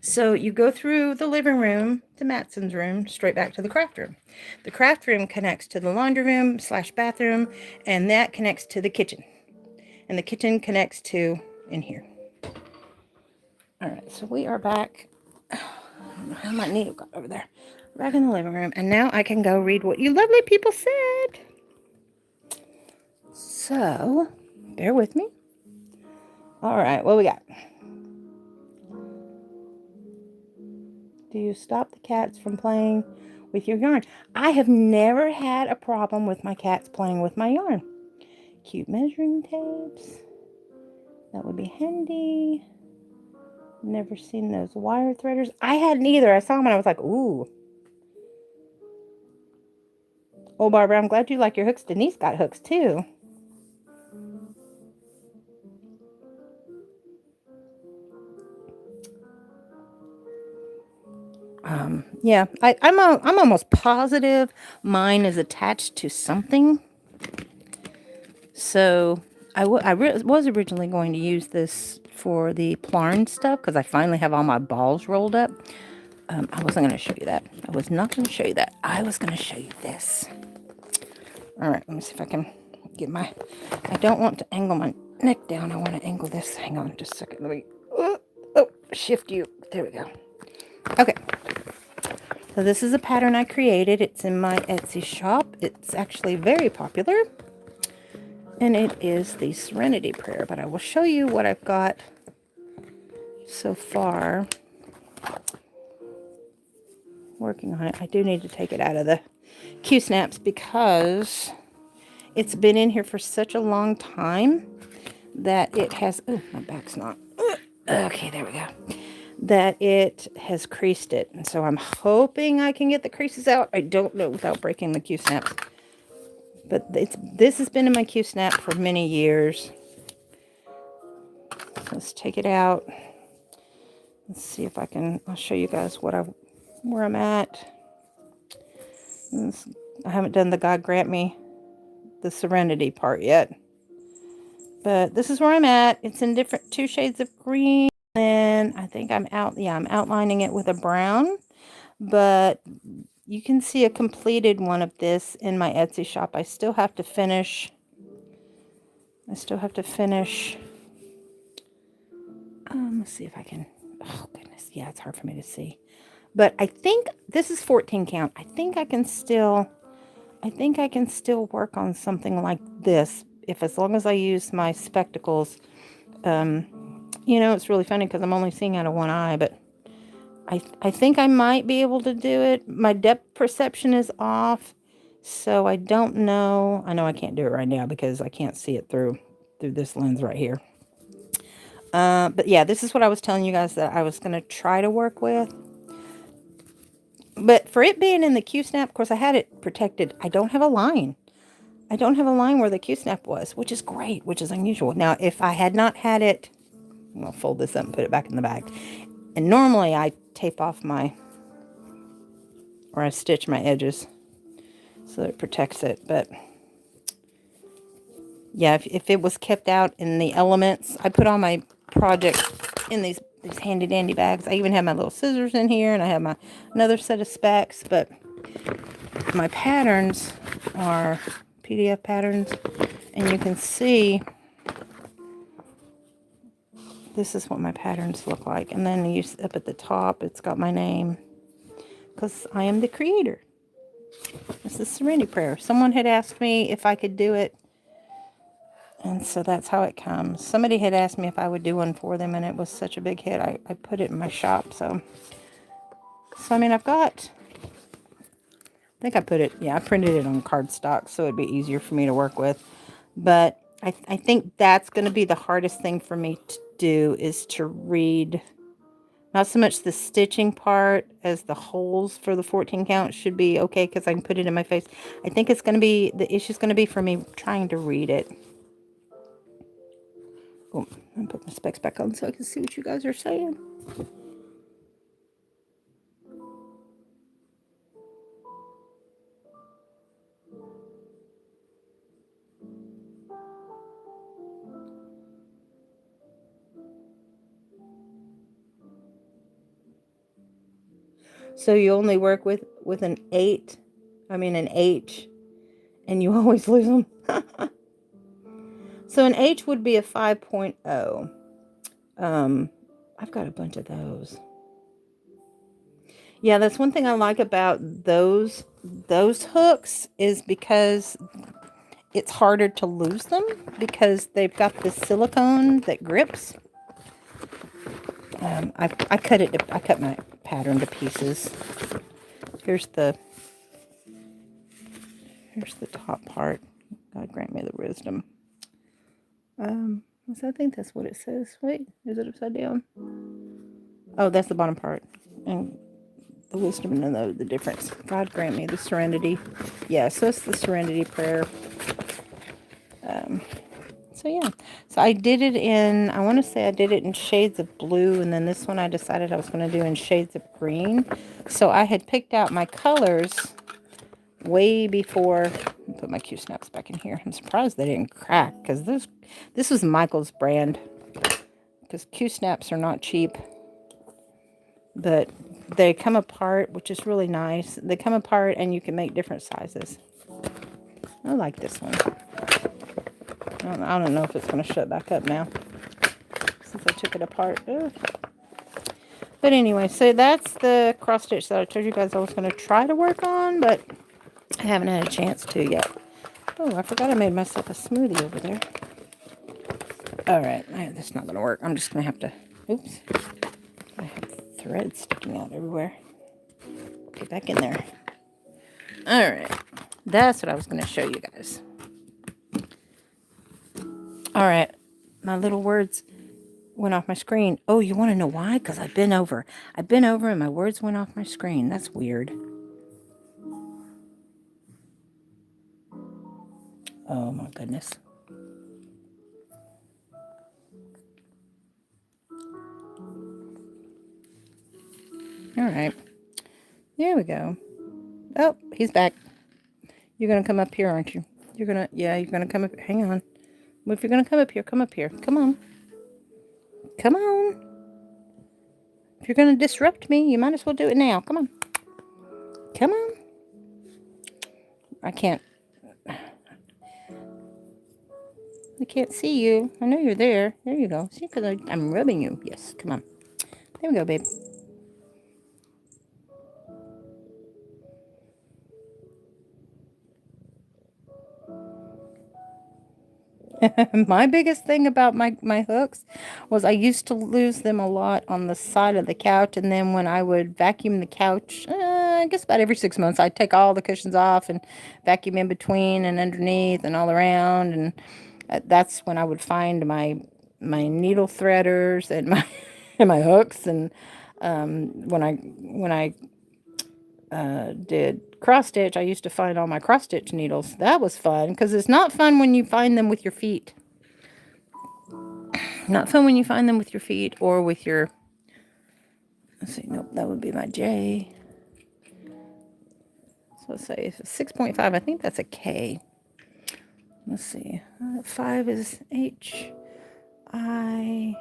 So you go through the living room to Matson's room, straight back to the craft room. The craft room connects to the laundry room / bathroom, and that connects to the kitchen. And the kitchen connects to in here. All right, so we are back. I don't know how my needle got over there. Back in the living room. And now I can go read what you lovely people said. So, bear with me. All right, what we got? Do you stop the cats from playing with your yarn? I have never had a problem with my cats playing with my yarn. Cute measuring tapes. That would be handy. Never seen those wire threaders. I hadn't either. I saw them and I was like, ooh. Oh, Barbara, I'm glad you like your hooks. Denise got hooks too. Yeah, I'm almost positive mine is attached to something. So I was originally going to use this for the Plarn stuff because I finally have all my balls rolled up. I wasn't going to show you that. I was not going to show you that. I was going to show you this. All right, let me see if I can get I don't want to angle my neck down. I want to angle this. Hang on just a second. Let me, shift you. There we go. Okay. So this is a pattern I created. It's in my Etsy shop. It's actually very popular. And it is the Serenity Prayer. But I will show you what I've got so far. Working on it. I do need to take it out of the Q-snaps because it's been in here for such a long time that it has... Oh, my back's not... Okay, there we go. That it has creased it. And so I'm hoping I can get the creases out. I don't know without breaking the Q-snaps. But this has been in my Q-snap for many years. So let's take it out. Let's see if I'll show you guys where I'm at. I haven't done the God Grant Me the Serenity part yet. But this is where I'm at. It's in 2 shades of green. And I think I'm outlining it with a brown. But you can see a completed one of this in my Etsy shop. I still have to finish. Let's see if I can. Oh, goodness. Yeah, it's hard for me to see. But I think this is 14 count. I think I can still work on something like this, as long as I use my spectacles. It's really funny because I'm only seeing out of one eye, but I think I might be able to do it. My depth perception is off, so I don't know. I know I can't do it right now because I can't see it through this lens right here. But yeah, this is what I was telling you guys that I was going to try to work with. But for it being in the Q-snap, of course, I had it protected. I don't have a line. I don't have a line where the Q-snap was, which is great, which is unusual. Now, if I had not had it, I'll fold this up and put it back in the bag. And normally I tape off I stitch my edges so that it protects it. But yeah, if it was kept out in the elements, I put all my projects in these handy dandy bags. I even have my little scissors in here, and I have another set of specs. But my patterns are PDF patterns, and you can see this is what my patterns look like. And then up at the top, it's got my name because I am the creator. This is Serenity Prayer. Someone had asked me if I could do it, and so that's how it comes. Somebody had asked me if I would do one for them, and it was such a big hit. I put it in my shop. So I mean, I think I printed it on cardstock, so it'd be easier for me to work with. But I think that's going to be the hardest thing for me to do, is to read. Not so much the stitching part as the holes for the 14 count should be okay because I can put it in my face. I think it's going to be, the issue's going to be for me trying to read it. Oh, I'm put my specs back on so I can see what you guys are saying. So you only work with an H, and you always lose them. So an H would be a 5.0. I've got a bunch of those. Yeah, that's one thing I like about those hooks, is because it's harder to lose them because they've got this silicone that grips. I cut my pattern to pieces. Here's the top part. God grant me the wisdom. I think that's what it says. Wait, is it upside down? Oh, that's the bottom part. And the wisdom and the difference. God grant me the serenity. Yeah, so it's the Serenity Prayer. So yeah, so I did it in, I want to say I did it in shades of blue, and then this one I decided I was going to do in shades of green. So I had picked out my colors way before. I'll put my Q-snaps back in here. I'm surprised they didn't crack, because this was Michael's brand, because Q-snaps are not cheap, but they come apart, which is really nice. They come apart and you can make different sizes. I like this one. I don't know if it's going to shut back up now since I took it apart. Ugh. But anyway, so that's the cross stitch that I told you guys I was going to try to work on, but I haven't had a chance to yet. Oh, I forgot I made myself a smoothie over there. All right, that's not going to work. I'm just going to have to, oops. I have thread sticking out everywhere. Get back in there. All right, that's what I was going to show you guys. All right, my little words went off my screen. Oh, you want to know why? Because I've been over and my words went off my screen. That's weird. Oh my goodness. All right, there we go. Oh, he's back. You're going to come up here, aren't you? You're going to come up. Hang on. Well, if you're going to come up here, come up here. Come on. Come on. If you're going to disrupt me, you might as well do it now. Come on. Come on. I can't see you. I know you're there. There you go. See, because I'm rubbing you. Yes, come on. There we go, babe. My biggest thing about my hooks was I used to lose them a lot on the side of the couch, and then when I would vacuum the couch, I guess about every 6 months, I'd take all the cushions off and vacuum in between and underneath and all around, and that's when I would find my needle threaders and my and my hooks, and when I did cross stitch, I used to find all my cross stitch needles. That was fun because it's not fun when you find them with your feet. Not fun when you find them with your feet or with your, let's see, nope, that would be my J. So let's say if it's 6.5, I think that's a K. Let's see, 5 is H, I,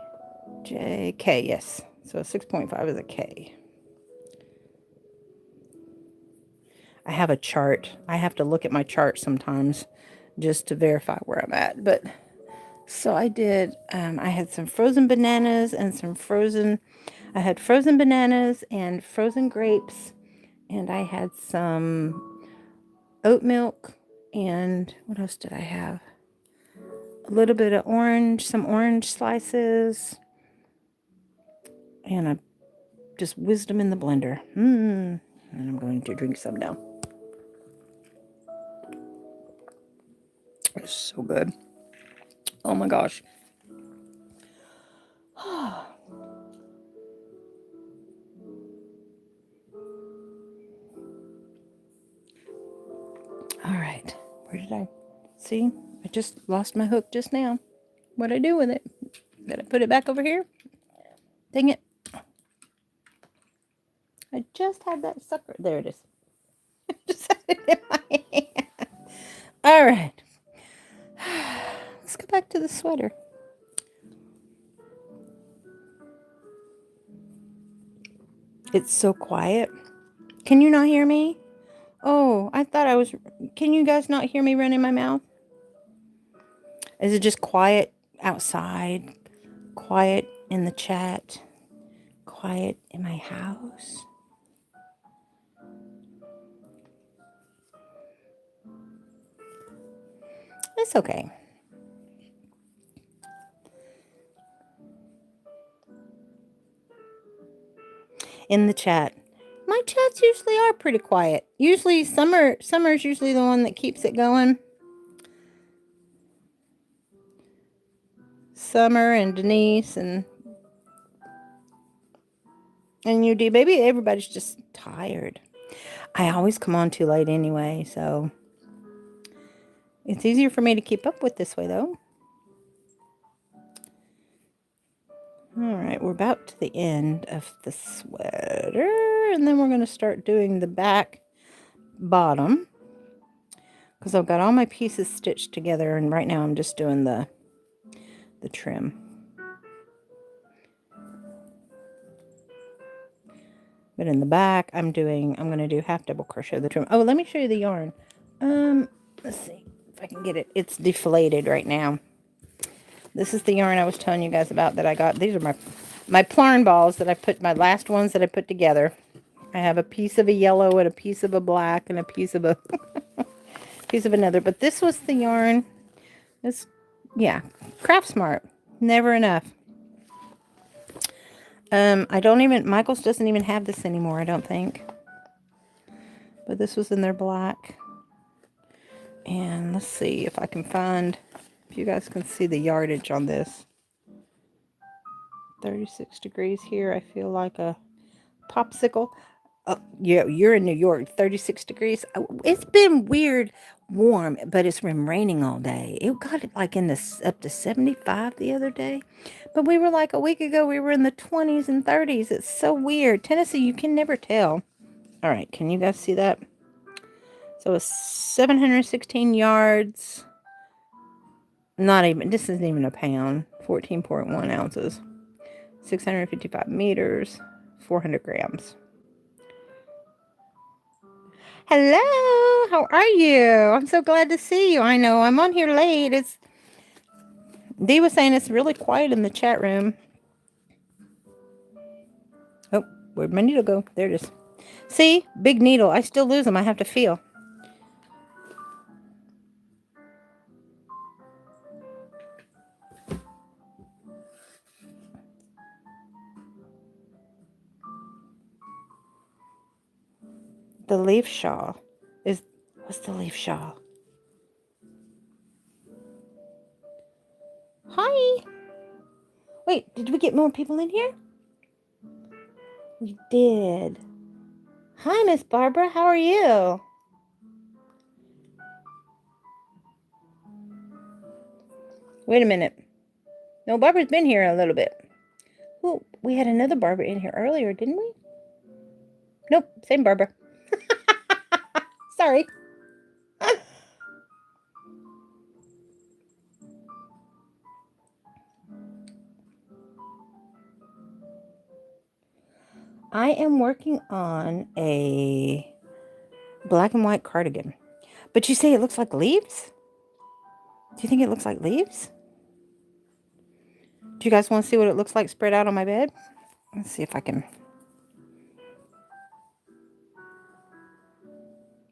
J, K, yes. So 6.5 is a K. I have a chart. I have to look at my chart sometimes just to verify where I'm at. But so I did, I had some frozen bananas and I had frozen bananas and frozen grapes. And I had some oat milk. And what else did I have? A little bit of orange, some orange slices. And I just whizzed them in the blender. And I'm going to drink some now. It's so good. Oh my gosh. All right. Where did I see? I just lost my hook just now. What'd I do with it? Did I put it back over here? Dang it. I just had that sucker. There it is. I just had it in my hand. All right. Let's go back to the sweater. It's so quiet. Can you not hear me? Oh, I thought I was... Can you guys not hear me running my mouth? Is it just quiet outside? Quiet in the chat? Quiet in my house? It's okay. In the chat. My chats usually are pretty quiet. Usually Summer's usually the one that keeps it going. Summer and Denise and UD. Maybe everybody's just tired. I always come on too late anyway, so it's easier for me to keep up with this way though. All right, we're about to the end of the sweater, and then we're going to start doing the back bottom because I've got all my pieces stitched together, and right now I'm just doing the trim. But in the back, I'm going to do half double crochet the trim. Oh, let me show you the yarn. Let's see if I can get it. It's deflated right now. This is the yarn I was telling you guys about that I got. These are my Plarn balls that I put, my last ones that I put together. I have a piece of a yellow and a piece of a black and a piece of a piece of another. But this was the yarn. It's, yeah, Craft Smart. Never enough. Michael's doesn't even have this anymore, I don't think. But this was in their black. And let's see if I can find, if you guys can see the yardage on this. 36 degrees here. I feel like a popsicle. Oh, yeah, you're in New York, 36 degrees. It's been weird warm, but it's been raining all day. It got like up to 75 the other day. But we were like a week ago, we were in the 20s and 30s. It's so weird. Tennessee, you can never tell. All right, can you guys see that? So it's 716 yards. This isn't even a pound. 14.1 ounces. 655 meters. 400 grams. Hello, how are you? I'm so glad to see you. I know I'm on here late. It's Dee was saying it's really quiet in the chat room. Oh, where'd my needle go? There it is. See, big needle. I still lose them. I have to feel. The leaf shawl is, what's the leaf shawl? Hi. Wait, did we get more people in here? We did. Hi, Miss Barbara. How are you? Wait a minute. No, Barbara's been here a little bit. Oh, we had another Barbara in here earlier, didn't we? Nope, same Barbara. Sorry. I am working on a black and white cardigan. But you say it looks like leaves? Do you think it looks like leaves? Do you guys want to see what it looks like spread out on my bed? Let's see if I can.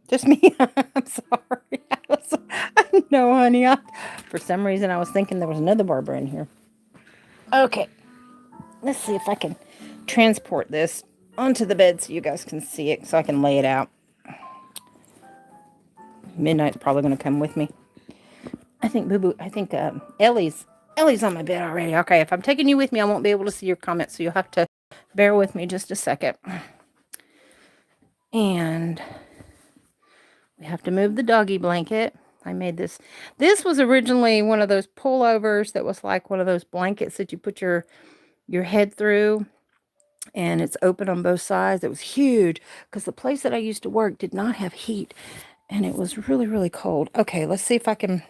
Just me? I'm sorry. No, honey. For some reason, I was thinking there was another Barbara in here. Okay. Let's see if I can transport this onto the bed so you guys can see it, so I can lay it out. Midnight's probably going to come with me. I think Ellie's on my bed already. Okay, if I'm taking you with me, I won't be able to see your comments, so you'll have to bear with me just a second. And we have to move the doggy blanket. I made this. This was originally one of those pullovers that was like one of those blankets that you put your head through, and it's open on both sides. It was huge because the place that I used to work did not have heat, and it was really, really cold. Okay, let's see if I can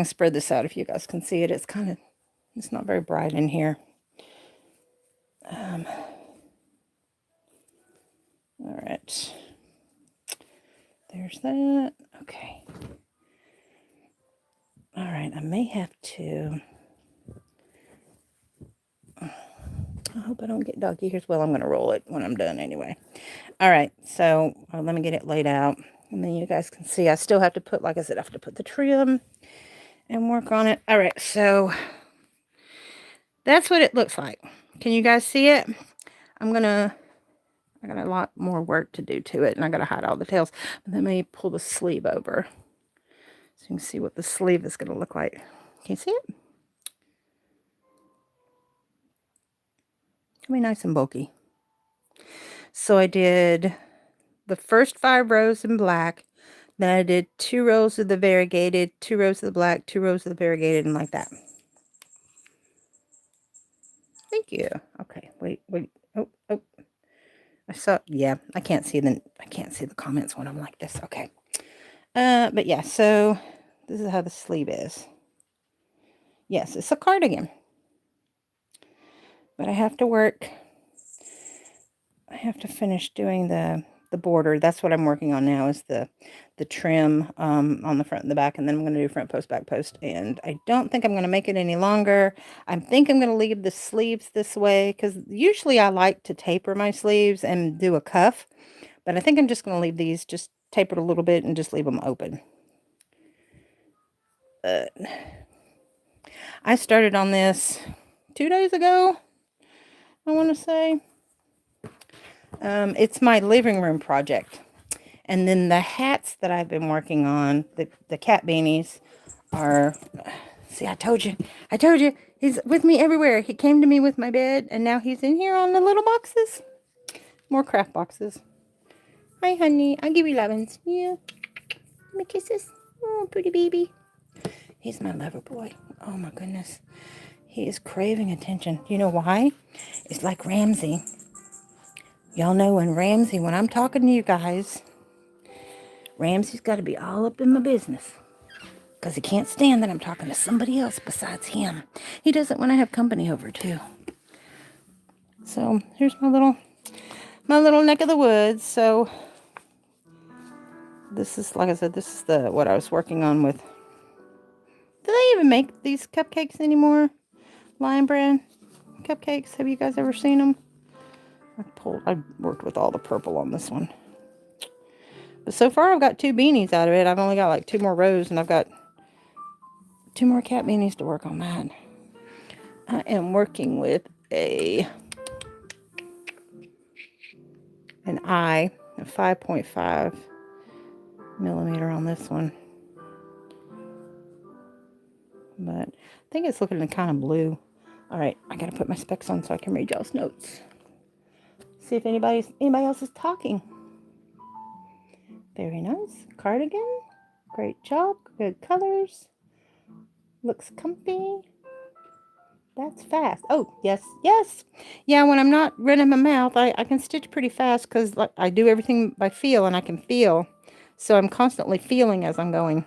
spread this out if you guys can see it. It's not very bright in here. All right. There's that. Okay. All right, I may have to. I hope I don't get doggy ears. Well, I'm going to roll it when I'm done anyway. All right, so let me get it laid out. And then you guys can see I still have to put, like I said, I have to put the trim and work on it. All right, so that's what it looks like. Can you guys see it? I got a lot more work to do to it, and I got to hide all the tails. But let me pull the sleeve over so you can see what the sleeve is going to look like. Can you see it? It's going to be nice and bulky. So I did the first 5 rows in black. Then I did 2 rows of the variegated, 2 rows of the black, 2 rows of the variegated, and like that. Thank you. Okay, wait. Oh. I can't see the comments when I'm like this. Okay. But yeah, so this is how the sleeve is. Yes, it's a cardigan. But I have to finish doing the border. That's what I'm working on now, is the trim on the front and the back, and then I'm going to do front post, back post, and I don't think I'm going to make it any longer. I think I'm going to leave the sleeves this way, because usually I like to taper my sleeves and do a cuff, but I think I'm just going to leave these just tapered a little bit and just leave them open. But I started on this 2 days ago, I want to say. It's my living room project. And then the hats that I've been working on, the cat beanies, are, see, I told you, he's with me everywhere. He came to me with my bed, and now he's in here on the little boxes. More craft boxes. Hi, honey. I'll give you lovins. Yeah. Give me kisses. Oh, pretty baby. He's my lover boy. Oh, my goodness. He is craving attention. You know why? It's like Ramsey. Y'all know when I'm talking to you guys, Ramsey's got to be all up in my business, because he can't stand that I'm talking to somebody else besides him. He doesn't want to have company over, too. So here's my little my little neck of the woods. So this is, like I said, this is what I was working on with. Do they even make these cupcakes anymore? Lion Brand cupcakes. Have you guys ever seen them? I worked with all the purple on this one. But so far I've got 2 beanies out of it. I've only got like 2 more rows, and I've got 2 more cat beanies to work on that. I am working with an eye, a 5.5 millimeter on this one. But I think it's looking kind of blue. All right, I gotta put my specs on so I can read y'all's notes. See if anybody else is talking. Very nice. Cardigan. Great job. Good colors. Looks comfy. That's fast. Oh, yes, yes. Yeah, when I'm not running my mouth, I can stitch pretty fast because I do everything by feel, and I can feel. So I'm constantly feeling as I'm going.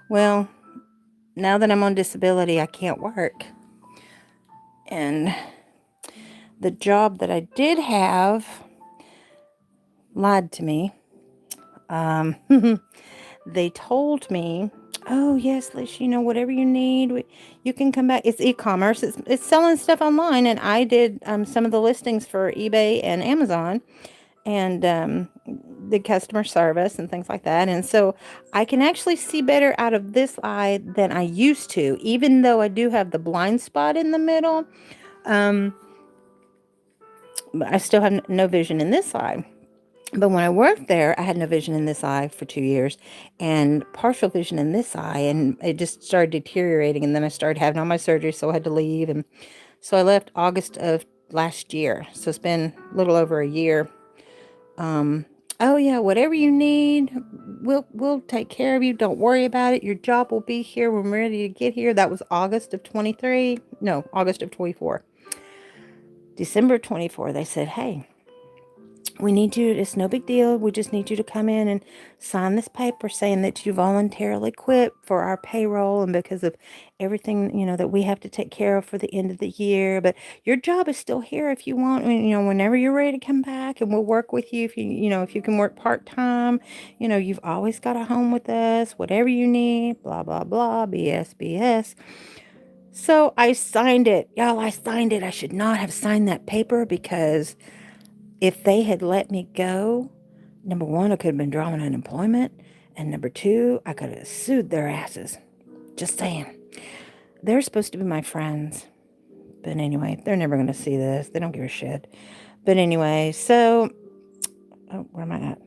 Well, now that I'm on disability, I can't work. And the job that I did have lied to me. They told me, oh, yes, Lish, whatever you need, you can come back. It's e-commerce. It's selling stuff online. And I did some of the listings for eBay and Amazon, and the customer service and things like that. And so I can actually see better out of this eye than I used to, even though I do have the blind spot in the middle. But I still have no vision in this eye. But when I worked there, I had no vision in this eye for 2 years and partial vision in this eye, and it just started deteriorating. And then I started having all my surgery, so I had to leave. And so I left August of last year. So it's been a little over a year. Oh yeah, whatever you need, we'll take care of you. Don't worry about it. Your job will be here when we're ready to get here. That was August of 23. No, August of 24. December 24, they said, hey, we need you, it's no big deal. We just need you to come in and sign this paper saying that you voluntarily quit for our payroll and because of everything, that we have to take care of for the end of the year. But your job is still here if you want, whenever you're ready to come back, and we'll work with you if if you can work part-time. You've always got a home with us, whatever you need, blah, blah, blah, BS, BS. So I signed it. Y'all, I signed it. I should not have signed that paper because if they had let me go, number one, I could have been drawing unemployment. And number two, I could have sued their asses. Just saying. They're supposed to be my friends. But anyway, they're never going to see this. They don't give a shit. But anyway, so, where am I at?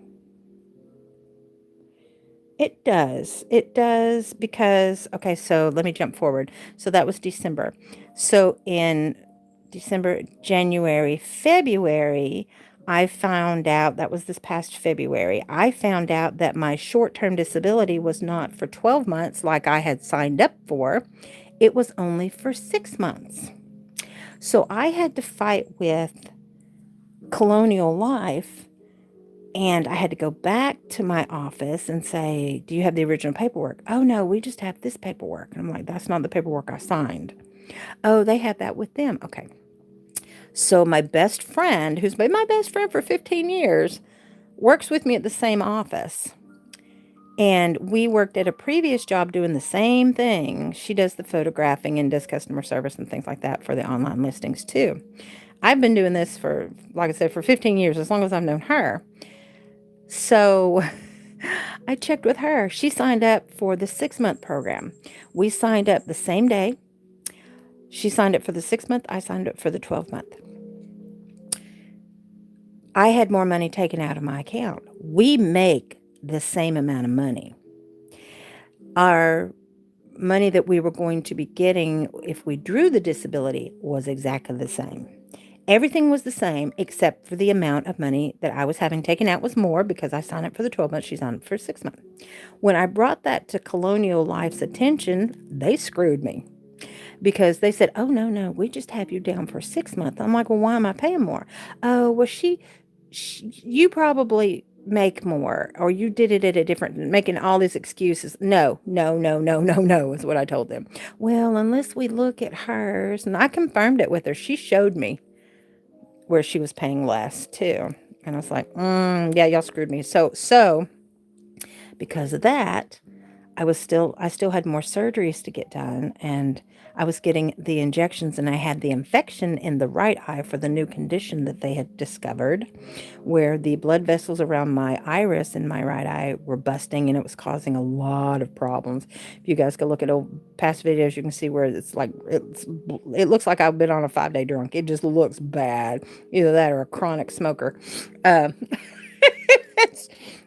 It does. It does because, okay, so let me jump forward. So that was December. So in December, January, February, I found out, that was this past February, I found out that my short-term disability was not for 12 months like I had signed up for. It was only for 6 months. So I had to fight with Colonial Life, and I had to go back to my office and say, do you have the original paperwork? Oh, no, we just have this paperwork. And I'm like, that's not the paperwork I signed. Oh, they have that with them. Okay. So my best friend, who's been my best friend for 15 years, works with me at the same office. And we worked at a previous job doing the same thing. She does the photographing and does customer service and things like that for the online listings too. I've been doing this for, like I said, for 15 years, as long as I've known her. So I checked with her. She signed up for the 6-month program. We signed up the same day. She signed up for the 6-month. I signed up for the 12-month. I had more money taken out of my account. We make the same amount of money. Our money that we were going to be getting if we drew the disability was exactly the same. Everything was the same except for the amount of money that I was having taken out was more because I signed up for the 12 months. She signed up for 6 months. When I brought that to Colonial Life's attention, they screwed me because they said, oh, no, we just have you down for 6 months. I'm like, well, why am I paying more? Oh, well, you probably make more, or you did it at a different, making all these excuses. No, no, no, no, no, no, is what I told them. Well, unless we look at hers, and I confirmed it with her. She showed me where she was paying less too. And I was like, yeah, y'all screwed me. So because of that, I still had more surgeries to get done, and I was getting the injections, and I had the infection in the right eye for the new condition that they had discovered, where the blood vessels around my iris in my right eye were busting, and it was causing a lot of problems. If you guys go look at old past videos, you can see where it looks like I've been on a 5-day drunk. It just looks bad, either that or a chronic smoker. Uh,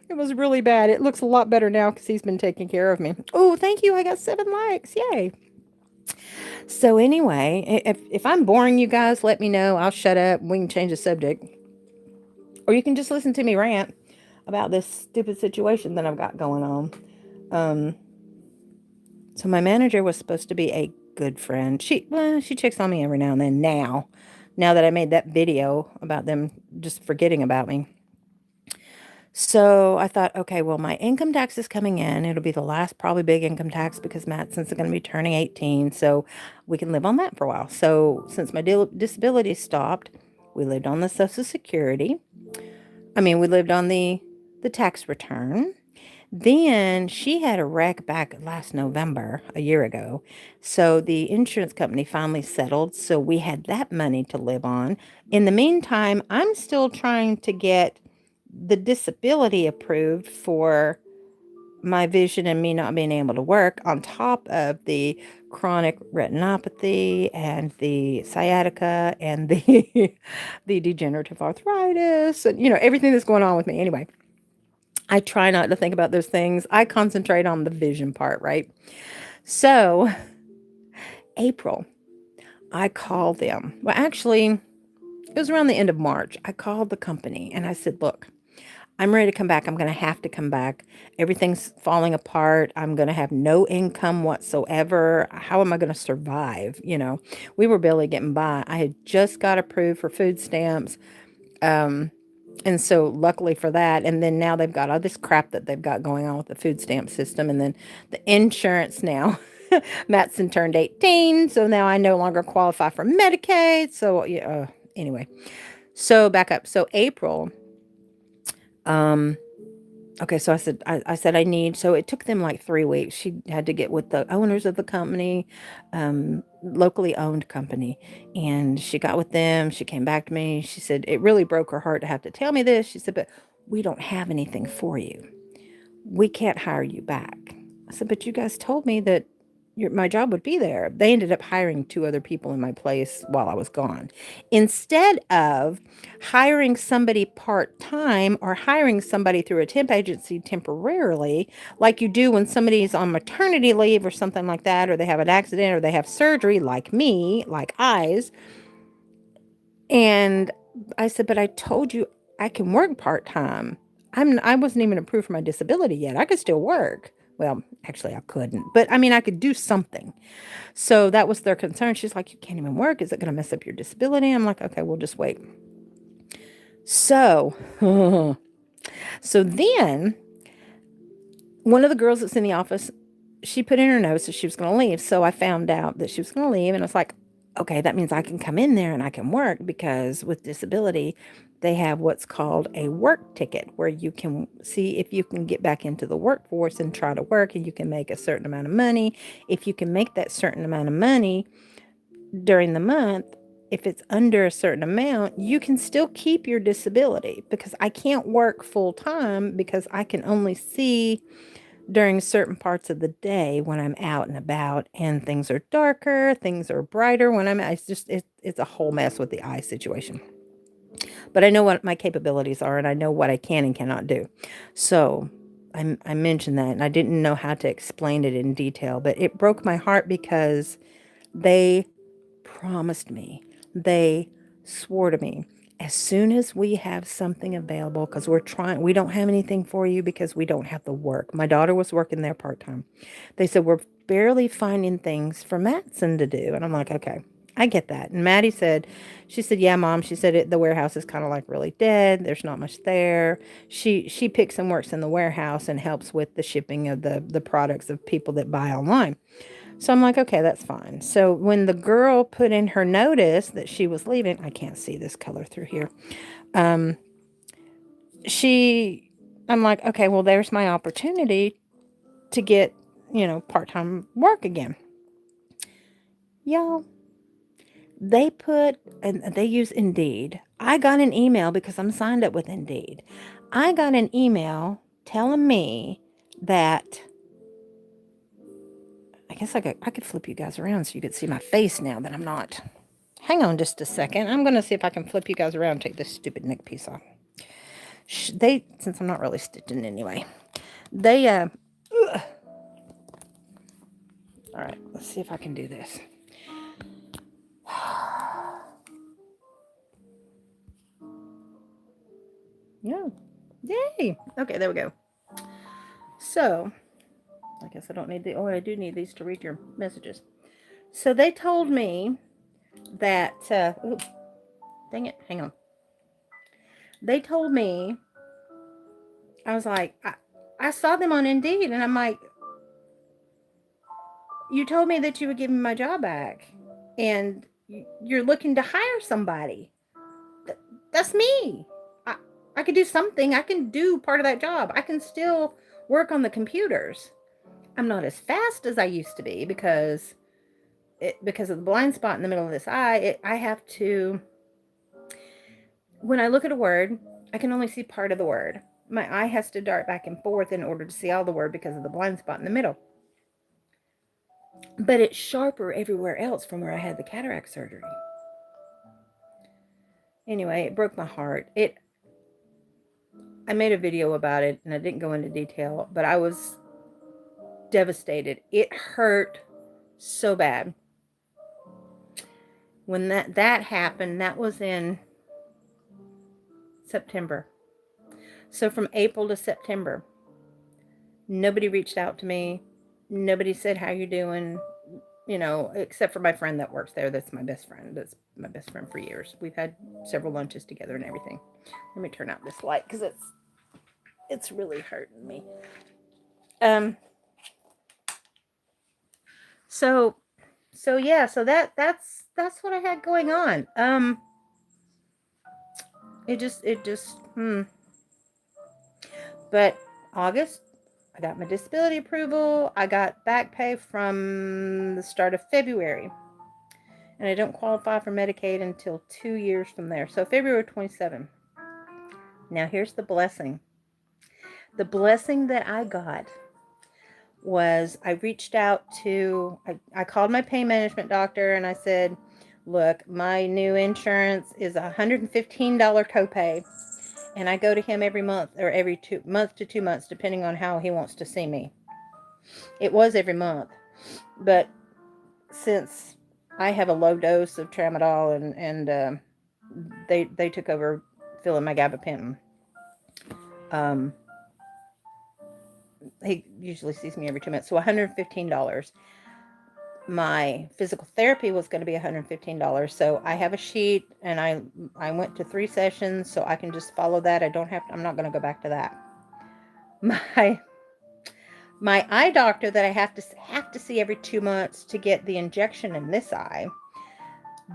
It was really bad. It looks a lot better now because he's been taking care of me. Oh, thank you. I got 7 likes. Yay. So anyway, if I'm boring you guys, let me know. I'll shut up. We can change the subject. Or you can just listen to me rant about this stupid situation that I've got going on. So my manager was supposed to be a good friend. She checks on me every now and then now that I made that video about them just forgetting about me. So I thought, okay, well, my income tax is coming in. It'll be the last probably big income tax because Matson's going to be turning 18. So we can live on that for a while. So since my disability stopped, we lived on the Social Security. We lived on the tax return. Then she had a wreck back last November, a year ago. So the insurance company finally settled. So we had that money to live on. In the meantime, I'm still trying to get the disability approved for my vision and me not being able to work, on top of the chronic retinopathy and the sciatica and the the degenerative arthritis and everything that's going on with me. Anyway, I try not to think about those things. I concentrate on the vision part, right? So April, I called them. Well, actually, it was around the end of March. I called the company and I said, look, I'm ready to come back. I'm going to have to come back. Everything's falling apart. I'm going to have no income whatsoever. How am I going to survive? We were barely getting by. I had just got approved for food stamps. And so luckily for that, and then now they've got all this crap that they've got going on with the food stamp system, and then the insurance now. Matson turned 18, so now I no longer qualify for Medicaid. So anyway, so back up. So April, okay, so I said I need, so it took them like 3 weeks. She had to get with the owners of the company, locally owned company, and she got with them. She came back to me. She said, it really broke her heart to have to tell me this. She said, but we don't have anything for you. We can't hire you back. I said, but you guys told me that my job would be there. They ended up hiring 2 other people in my place while I was gone. Instead of hiring somebody part-time or hiring somebody through a temp agency temporarily, like you do when somebody's on maternity leave or something like that, or they have an accident or they have surgery, like me, like eyes. And I said, but I told you I can work part-time. I wasn't even approved for my disability yet. I could still work. Well, actually I couldn't, but I could do something. So that was their concern. She's like, you can't even work. Is it going to mess up your disability? I'm like, okay, we'll just wait. So, so then one of the girls that's in the office, she put in her notes that she was going to leave. So I found out that she was going to leave, and I was like, okay, that means I can come in there and I can work, because with disability, they have what's called a work ticket, where you can see if you can get back into the workforce and try to work, and you can make a certain amount of money. If you can make that certain amount of money during the month, if it's under a certain amount, you can still keep your disability, because I can't work full time because I can only see during certain parts of the day when I'm out and about, and things are darker, things are brighter when it's a whole mess with the eye situation. But I know what my capabilities are, and I know what I can and cannot do. So I mentioned that, and I didn't know how to explain it in detail, but it broke my heart because they promised me, they swore to me, as soon as we have something available, because we don't have anything for you because we don't have the work. My daughter was working there part-time. They said, we're barely finding things for Matson to do. And I'm like, okay, I get that. And Maddie said, she said, yeah, Mom, she said the warehouse is kind of like really dead. There's not much there. She picks and works in the warehouse and helps with the shipping of the products of people that buy online. So I'm like, okay, that's fine. So when the girl put in her notice that she was leaving, I can't see this color through here. I'm like, okay, well, there's my opportunity to get, part-time work again. Y'all, and they use Indeed. I got an email because I'm signed up with Indeed. I got an email telling me that, I guess I could flip you guys around so you could see my face now that I'm not. Hang on just a second. I'm going to see if I can flip you guys around and take this stupid neck piece off. Since I'm not really stitching anyway, all right, let's see if I can do this. Yeah. Yay. Okay, there we go. So, I guess I don't need I do need these to read your messages. So they told me that, dang it, hang on. They told me, I was like, I saw them on Indeed, and I'm like, you told me that you would give me my job back, and you're looking to hire somebody. That's me. I could do something. I can do part of that job. I can still work on the computers. I'm not as fast as I used to be because of the blind spot in the middle of this eye. I have to, when I look at a word, I can only see part of the word. My eye has to dart back and forth in order to see all the word because of the blind spot in the middle. But it's sharper everywhere else from where I had the cataract surgery. Anyway, it broke my heart. I made a video about it and I didn't go into detail, but I was devastated. It hurt so bad. When that happened, that was in September. So from April to September, nobody reached out to me. Nobody said, how you doing? Except for my friend that works there. That's my best friend. That's my best friend for years. We've had several lunches together and everything. Let me turn out this light because it's really hurting me. So yeah, so that's what I had going on. But August, I got my disability approval. I got back pay from the start of February. And I don't qualify for Medicaid until 2 years from there. So February 27. Now here's the blessing. The blessing that I got was I reached out to, I called my pain management doctor and I said, look, my new insurance is a $115 copay. And I go to him every month or every 2 months to 2 months, depending on how he wants to see me. It was every month. But since I have a low dose of tramadol and they took over filling my gabapentin. He usually sees me every 2 months. So $115. My physical therapy was going to be $115. So I have a sheet and I went to 3 sessions, so I can just follow that. I'm not going to go back to that. My eye doctor that I have to see every 2 months to get the injection in this eye,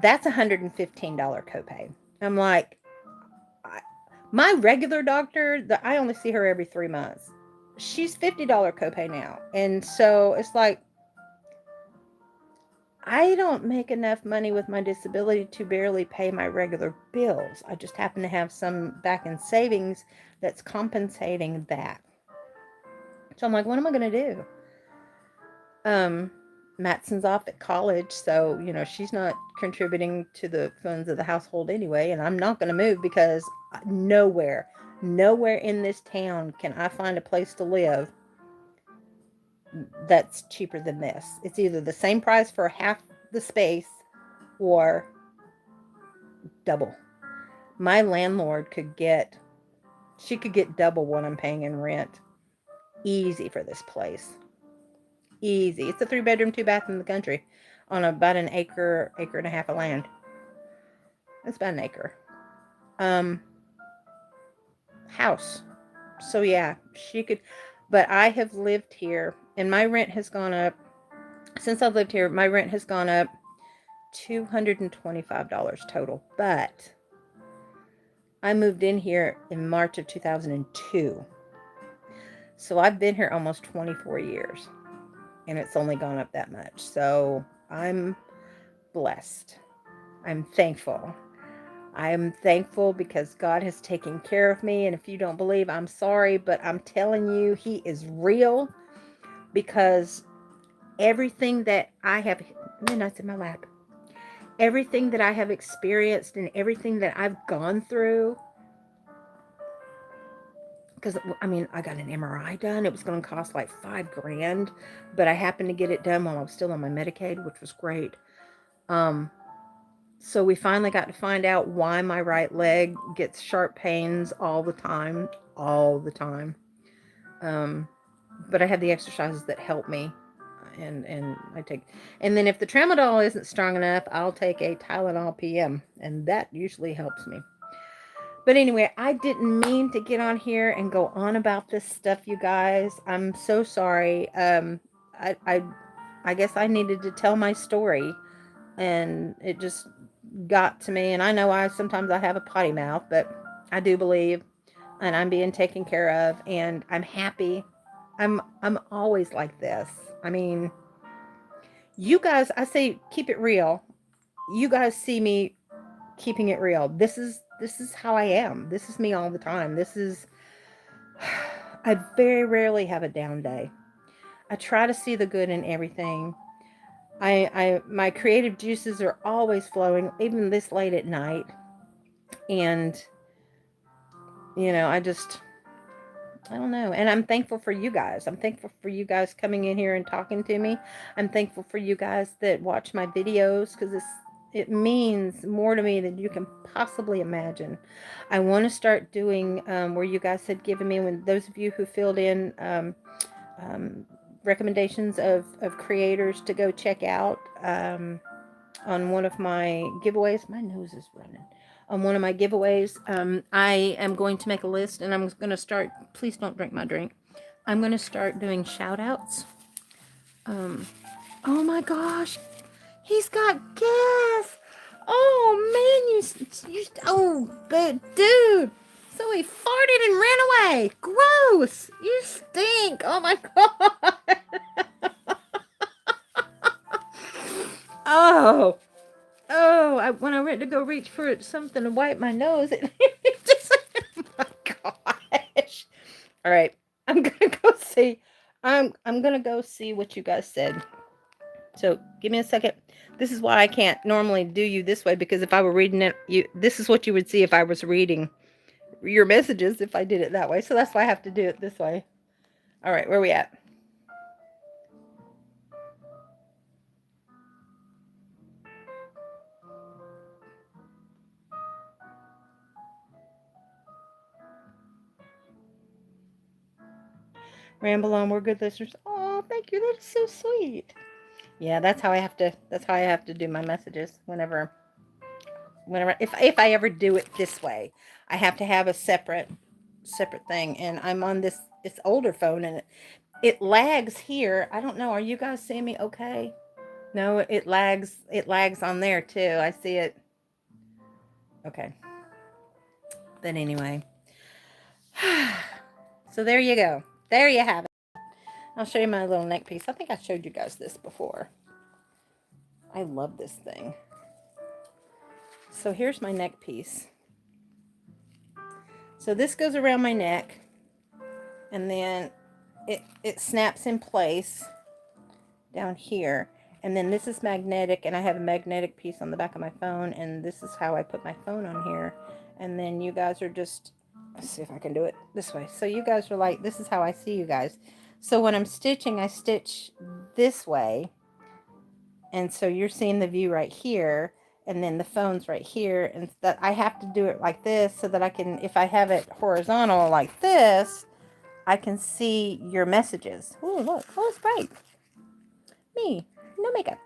that's $115 copay. I'm like, my regular doctor, I only see her every 3 months. She's $50 copay now. And so it's like, I don't make enough money with my disability to barely pay my regular bills. I just happen to have some back in savings that's compensating that. So I'm like, what am I going to do? Matson's off at college, so, she's not contributing to the funds of the household anyway, and I'm not going to move because nowhere in this town can I find a place to live that's cheaper than this. It's either the same price for half the space or double. My landlord could get double what I'm paying in rent. Easy for this place. Easy. It's a 3-bedroom, 2-bath in the country on about an acre and a half of land. It's about an acre. House. So yeah, she could, but I have lived here and my rent has gone up since I've lived here. My rent has gone up $225 total, but I moved in here in March of 2002. So I've been here almost 24 years and it's only gone up that much. So I'm blessed. I'm thankful. I'm thankful because God has taken care of me. And if you don't believe, I'm sorry, but I'm telling you, He is real because everything that I have, midnight's in my lap, everything that I have experienced and everything that I've gone through, because I mean, I got an MRI done. It was going to cost like $5,000, but I happened to get it done while I was still on my Medicaid, which was great. So we finally got to find out why my right leg gets sharp pains all the time, but I have the exercises that help me, and I take, and then if the tramadol isn't strong enough, I'll take a Tylenol PM, and that usually helps me. But anyway, I didn't mean to get on here and go on about this stuff, you guys. I'm so sorry. I guess I needed to tell my story, and it just got to me. And I know sometimes I have a potty mouth, but I do believe, and I'm being taken care of, and I'm happy. I'm always like this. I mean, you guys, I say keep it real. You guys see me keeping it real. This is how I am. This is me all the time. I very rarely have a down day. I try to see the good in everything. My creative juices are always flowing, even this late at night. And I don't know. And I'm thankful for you guys. I'm thankful for you guys coming in here and talking to me. I'm thankful for you guys that watch my videos, because it means more to me than you can possibly imagine. I want to start doing where you guys had given me, when those of you who filled in recommendations of creators to go check out on one of my giveaways. My nose is running. On one of my giveaways, I am going to make a list, and I'm going to start, please don't drink my drink. I'm going to start doing shout outs. Oh my gosh, he's got gas. Oh man, but dude, so he farted and ran away. Gross, you stink. Oh my god. When I went to go reach for something to wipe my nose, it just, oh my gosh. All right, I'm gonna go see. I'm gonna go see what you guys said. So give me a second. This is why I can't normally do you this way, because if I were reading it, this is what you would see if I was reading your messages if I did it that way. So that's why I have to do it this way. All right, where are we at? Ramble on, we're good listeners. Oh, thank you. That is so sweet. Yeah, that's how I have to do my messages whenever if I ever do it this way. I have to have a separate thing, and I'm on this older phone, and it lags here. I don't know. Are you guys seeing me okay? No, it lags on there too. I see it. Okay. But anyway. So there you go. There you have it. I'll show you my little neck piece. I think I showed you guys this before. I love this thing. So here's my neck piece. So this goes around my neck, and then it snaps in place down here. And then this is magnetic, and I have a magnetic piece on the back of my phone, and this is how I put my phone on here. And then you guys are just, let's see if I can do it this way. So you guys are like, this is how I see you guys. So when I'm stitching, I stitch this way. And so you're seeing the view right here, and then the phone's right here. And that I have to do it like this so that I can, if I have it horizontal like this, I can see your messages. Oh, look. Oh, it's bright. Me. No makeup.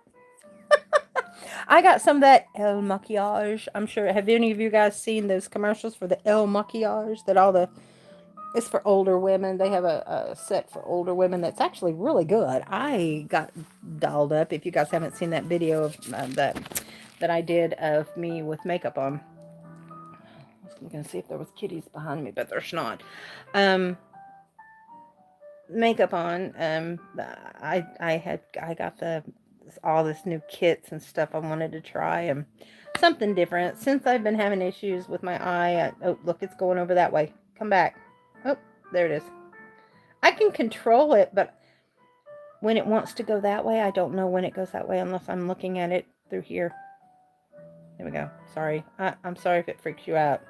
I got some of that El Maquillage. I'm sure. Have any of you guys seen those commercials for the El Maquillage? That all the it's for older women. They have a set for older women that's actually really good. I got dolled up. If you guys haven't seen that video of that I did of me with makeup on. I was looking to see if there was kitties behind me, but there's not. Um, Makeup on. I got all this new kits and stuff I wanted to try and something different since I've been having issues with my eye. Oh, look, it's going over that way. Come back. Oh, there it is. I can control it, but when it wants to go that way, I don't know when it goes that way unless I'm looking at it through here. There we go. Sorry. I'm sorry if it freaks you out.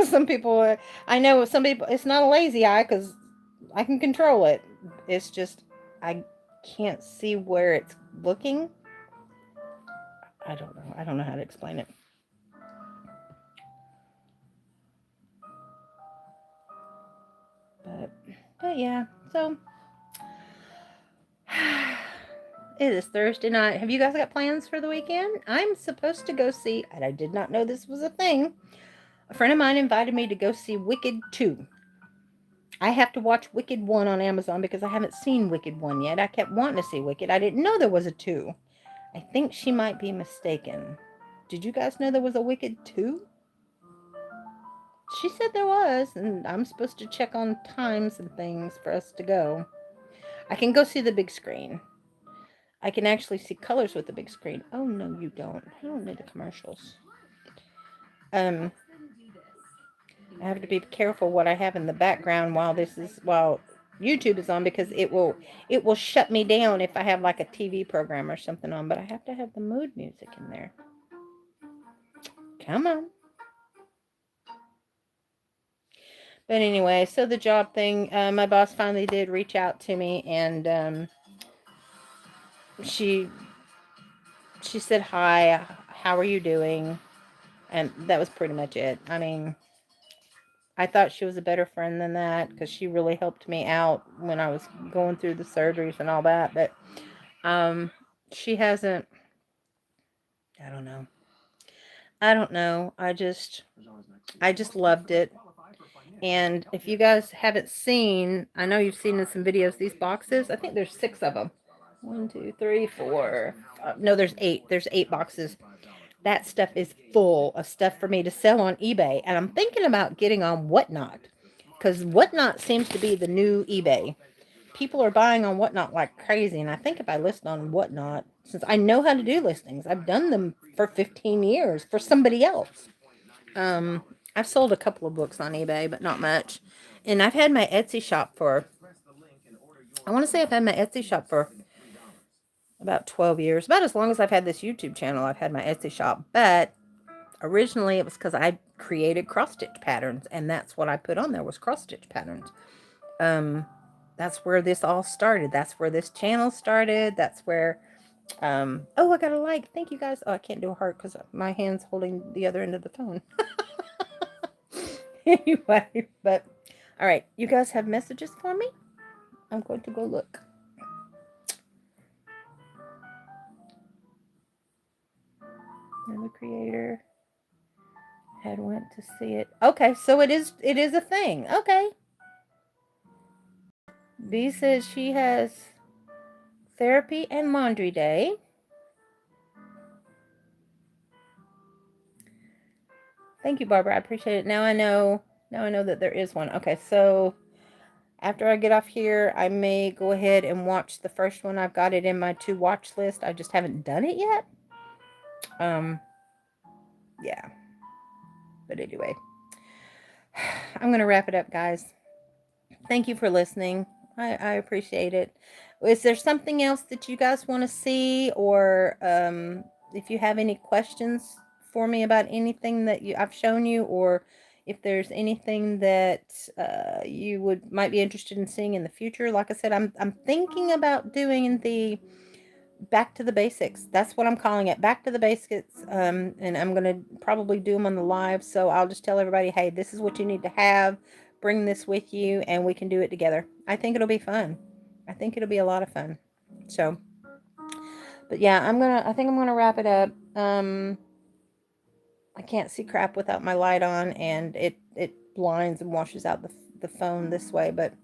Some people, I know some people, it's not a lazy eye because I can control it. It's just, I can't see where it's looking. I don't know. I don't know how to explain it. But yeah, so it is Thursday night. Have you guys got plans for the weekend? I'm supposed to go see, and I did not know this was a thing. A friend of mine invited me to go see Wicked 2. I have to watch Wicked 1 on Amazon because I haven't seen Wicked 1 yet. I kept wanting to see Wicked. I didn't know there was a 2. I think she might be mistaken. Did you guys know there was a Wicked 2? She said there was, and I'm supposed to check on times and things for us to go. I can go see the big screen. I can actually see colors with the big screen. Oh, no, you don't. I don't need the commercials. I have to be careful what I have in the background while YouTube is on because it will shut me down if I have like a TV program or something on, but I have to have the mood music in there. Come on. But anyway, so the job thing, my boss finally did reach out to me, and she said, hi, how are you doing? And that was pretty much it. I mean, I thought she was a better friend than that because she really helped me out when I was going through the surgeries and all that. But she hasn't, I don't know. I just loved it. And if you guys haven't seen, I know you've seen in some videos, these boxes, I think there's 6 of them. 1, 2, 3, 4. No, there's 8. There's 8 boxes. That stuff is full of stuff for me to sell on eBay. And I'm thinking about getting on Whatnot. Because Whatnot seems to be the new eBay. People are buying on Whatnot like crazy. And I think if I list on Whatnot, since I know how to do listings, I've done them for 15 years for somebody else. I've sold a couple of books on eBay, but not much. And I've had my Etsy shop for, I want to say I've had my Etsy shop for about 12 years. About as long as I've had this YouTube channel, I've had my Etsy shop. But originally it was because I created cross-stitch patterns, and that's what I put on there was cross-stitch patterns. That's where this all started. That's where this channel started. That's where, oh, I got a like. Thank you guys. Oh, I can't do a heart because my hand's holding the other end of the phone. Anyway, but all right, you guys have messages for me? I'm going to go look. Another creator had went to see it. Okay, so it is a thing. Okay. B says she has therapy and laundry day. Thank you, Barbara. I appreciate it. Now I know that there is one. Okay, so after I get off here, I may go ahead and watch the first one. I've got it in my to watch list. I just haven't done it yet. Yeah. But anyway, I'm going to wrap it up, guys. Thank you for listening. I appreciate it. Is there something else that you guys want to see, or if you have any questions for me about anything that I've shown you, or if there's anything that you might be interested in seeing in the future? Like I said, I'm thinking about doing the back to the basics. That's what I'm calling it, back to the basics. And I'm going to probably do them on the live. So I'll just tell everybody, hey, this is what you need to have. Bring this with you and we can do it together. I think it'll be fun. I think it'll be a lot of fun. So, But yeah, I think I'm gonna wrap it up. I can't see crap without my light on, and it blinds and washes out the phone this way. But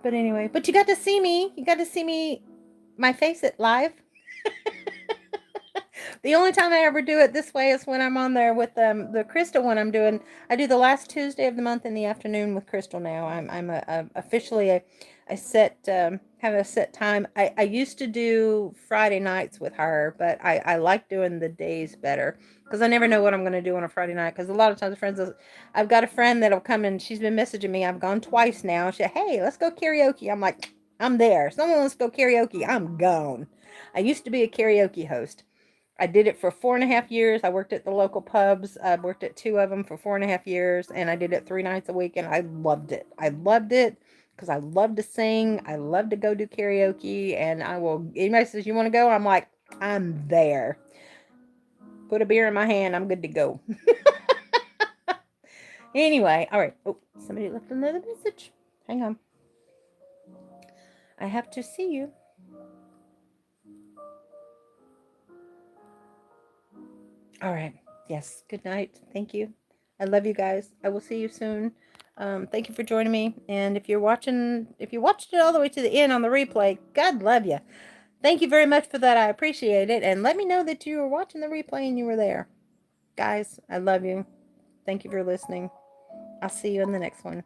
anyway, but you got to see me. You got to see me, my face it live. The only time I ever do it this way is when I'm on there with the Crystal one I'm doing. I do the last Tuesday of the month in the afternoon with Crystal now. I'm officially a set have a set time. I used to do Friday nights with her, but I like doing the days better because I never know what I'm going to do on a Friday night. Because a lot of times I've got a friend that'll come and she's been messaging me. I've gone twice now. She said, hey, let's go karaoke. I'm like, I'm there. Someone wants to go karaoke. I'm gone. I used to be a karaoke host. I did it for 4.5 years. I worked at the local pubs. I worked at two of them for 4.5 years, and I did it 3 nights a week, and I loved it. I loved it because I love to sing. I love to go do karaoke, and I will. Anybody says you want to go, I'm like, I'm there. Put a beer in my hand. I'm good to go. Anyway, all right. Oh, somebody left another message. Hang on. I have to see you. All right. Yes. Good night. Thank you. I love you guys. I will see you soon. Thank you for joining me. And if you watched it all the way to the end on the replay, God love you. Thank you very much for that. I appreciate it. And let me know that you were watching the replay and you were there. Guys, I love you. Thank you for listening. I'll see you in the next one.